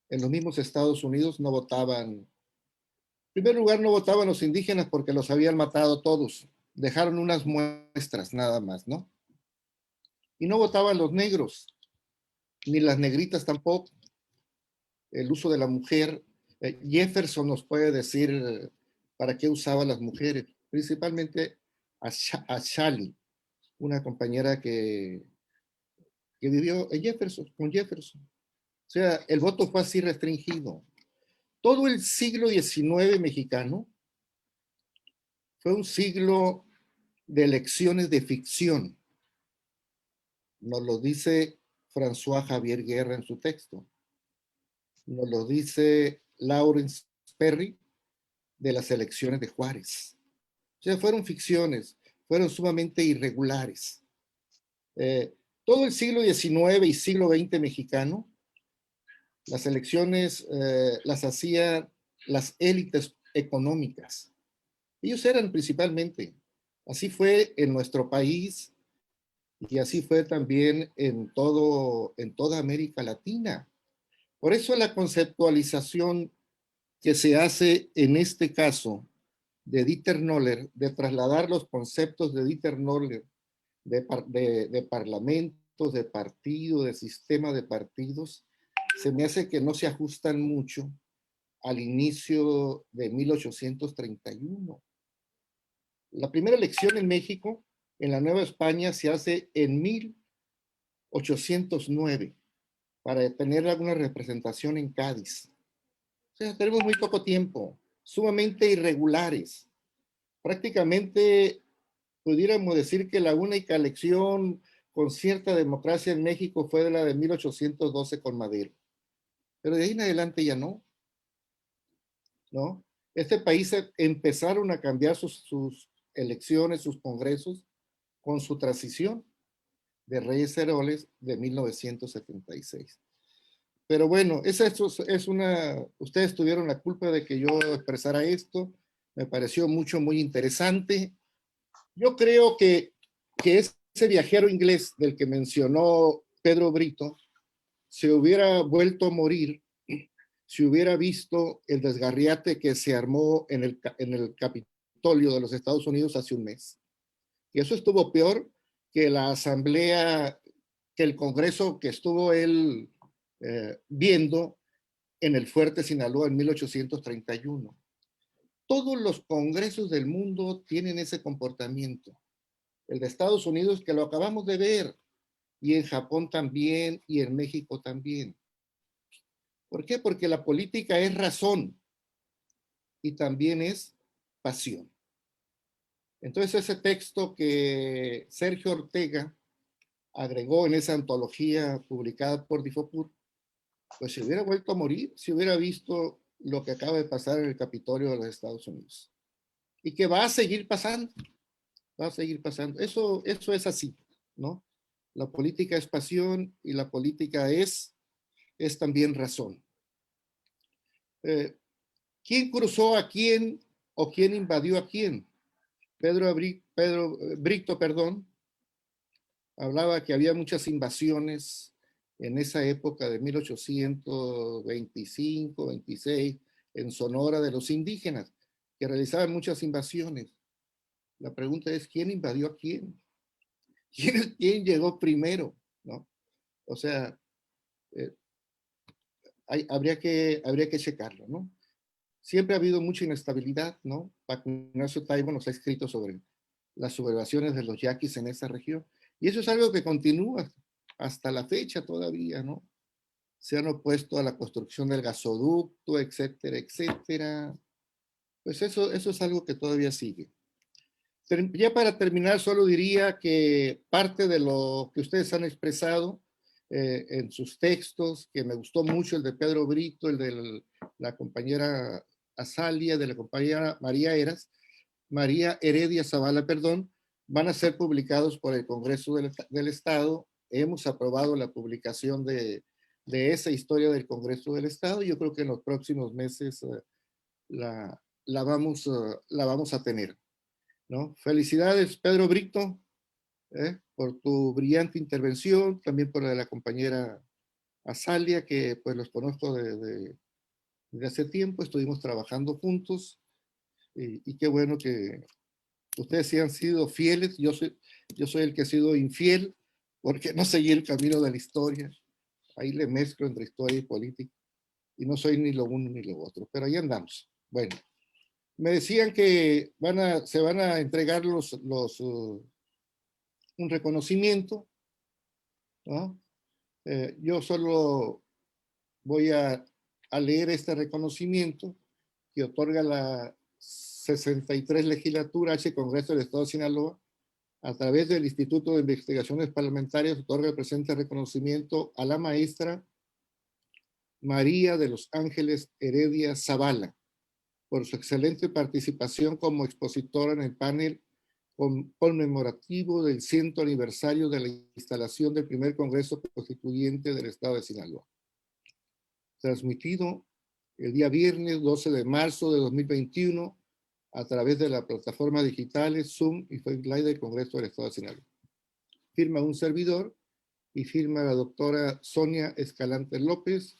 I: En los mismos Estados Unidos no votaban. En primer lugar, no votaban los indígenas porque los habían matado todos. Dejaron unas muestras nada más, ¿no? Y no votaban los negros, ni las negritas tampoco. El uso de la mujer. Jefferson nos puede decir para qué usaba las mujeres, principalmente a Shally, una compañera que vivió en Jefferson, con Jefferson. O sea, el voto fue así restringido. Todo el siglo XIX mexicano fue un siglo de elecciones de ficción. Nos lo dice François Javier Guerra en su texto. Nos lo dice Lawrence Perry de las elecciones de Juárez. O sea, fueron ficciones, fueron sumamente irregulares. Todo el siglo XIX y siglo XX mexicano, las elecciones las hacían las élites económicas. Ellos eran principalmente. Así fue en nuestro país y así fue también en toda América Latina. Por eso la conceptualización que se hace en este caso de Dieter Noller, de trasladar los conceptos de Dieter Noller de parlamentos, de partido, de sistema de partidos, se me hace que no se ajustan mucho al inicio de 1831. La primera elección en México, en la Nueva España, se hace en 1809 para tener alguna representación en Cádiz. O sea, tenemos muy poco tiempo, sumamente irregulares. Prácticamente pudiéramos decir que la única elección con cierta democracia en México fue la de 1812 con Madero. Pero de ahí en adelante ya no. ¿No? Este país empezaron a cambiar sus elecciones, sus congresos, con su transición de Reyes Heroles de 1976. Pero bueno, ustedes tuvieron la culpa de que yo expresara esto, me pareció muy interesante. Yo creo que ese viajero inglés del que mencionó Pedro Brito se hubiera vuelto a morir si hubiera visto el desgarriate que se armó en el Capitolio de los Estados Unidos hace un mes. Y eso estuvo peor que la asamblea, que el congreso que estuvo él viendo en el Fuerte Sinaloa en 1831. Todos los congresos del mundo tienen ese comportamiento. El de Estados Unidos, que lo acabamos de ver, y en Japón también, y en México también. ¿Por qué? Porque la política es razón y también es pasión. Entonces ese texto que Sergio Ortega agregó en esa antología publicada por Difopur, pues se hubiera vuelto a morir si hubiera visto lo que acaba de pasar en el Capitolio de los Estados Unidos. Y que va a seguir pasando. Va a seguir pasando. Eso es así, ¿no? La política es pasión y la política es también razón. ¿Quién cruzó a quién o quién invadió a quién? Pedro Brito, hablaba que había muchas invasiones en esa época de 1825, 26, en Sonora de los indígenas, que realizaban muchas invasiones. La pregunta es, ¿quién invadió a quién? ¿Quién llegó primero? ¿No? O sea, habría que checarlo, ¿no? Siempre ha habido mucha inestabilidad, ¿no? Paco Ignacio Taibo nos ha escrito sobre las sublevaciones de los yaquis en esa región. Y eso es algo que continúa hasta la fecha todavía, ¿no? Se han opuesto a la construcción del gasoducto, etcétera, etcétera. Pues eso es algo que todavía sigue. Ya para terminar, solo diría que parte de lo que ustedes han expresado en sus textos, que me gustó mucho el de Pedro Brito, el de la compañera Azalia, de la compañera María Heredia Zavala, perdón, van a ser publicados por el Congreso del Estado. Hemos aprobado la publicación de esa historia del Congreso del Estado. Yo creo que en los próximos meses la vamos a tener, ¿no? Felicidades, Pedro Brito, por tu brillante intervención, también por la de la compañera Azalia, que pues los conozco desde hace tiempo, estuvimos trabajando juntos, y qué bueno que ustedes sí han sido fieles. Yo soy el que ha sido infiel, porque no seguí el camino de la historia. Ahí le mezclo entre historia y política, y no soy ni lo uno ni lo otro, pero ahí andamos. Bueno, me decían que se van a entregar un reconocimiento, ¿no? Yo solo voy a leer este reconocimiento que otorga la 63 legislatura H Congreso del Estado de Sinaloa, a través del Instituto de Investigaciones Parlamentarias, otorga el presente reconocimiento a la maestra María de los Ángeles Heredia Zavala, por su excelente participación como expositora en el panel conmemorativo del 100º aniversario de la instalación del primer Congreso Constituyente del Estado de Sinaloa. Transmitido el día viernes 12 de marzo de 2021 a través de las plataformas digitales Zoom y Facebook Live del Congreso del Estado de Sinaloa. Firma un servidor y firma la doctora Sonia Escalante López,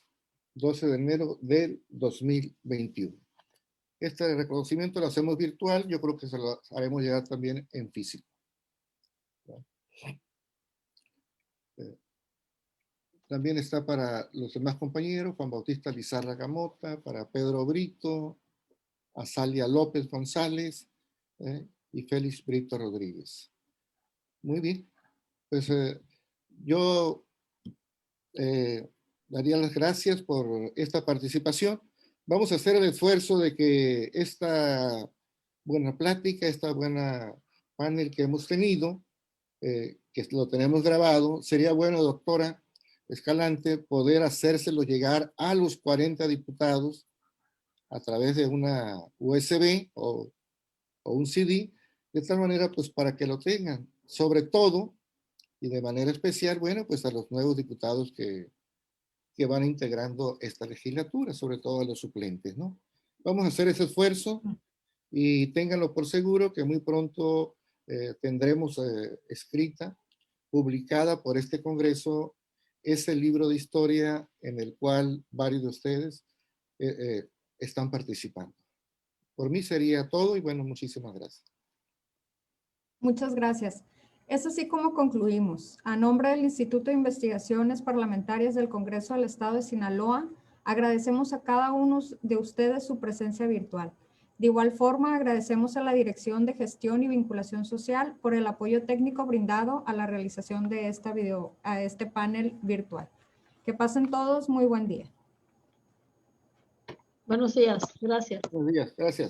I: 12 de enero del 2021. Este reconocimiento lo hacemos virtual, yo creo que se lo haremos llegar también en físico. También está para los demás compañeros, Juan Bautista Lizárraga Mota, para Pedro Brito, Azalia López González y Félix Brito Rodríguez. Muy bien, pues yo daría las gracias por esta participación. Vamos a hacer el esfuerzo de que esta buena plática, esta buena panel que hemos tenido, que lo tenemos grabado, sería bueno, doctora Escalante, poder hacérselo llegar a los 40 diputados a través de una USB o un CD, de tal manera pues para que lo tengan, sobre todo y de manera especial, bueno, pues a los nuevos diputados que van integrando esta legislatura, sobre todo a los suplentes, ¿no? Vamos a hacer ese esfuerzo y ténganlo por seguro que muy pronto tendremos escrita, publicada por este Congreso, ese libro de historia en el cual varios de ustedes están participando. Por mí sería todo y bueno, muchísimas gracias.
B: Muchas gracias. Es así como concluimos. A nombre del Instituto de Investigaciones Parlamentarias del Congreso del Estado de Sinaloa, agradecemos a cada uno de ustedes su presencia virtual. De igual forma, agradecemos a la Dirección de Gestión y Vinculación Social por el apoyo técnico brindado a la realización de este panel virtual. Que pasen todos muy buen día.
D: Buenos días, gracias.
I: Buenos días, gracias.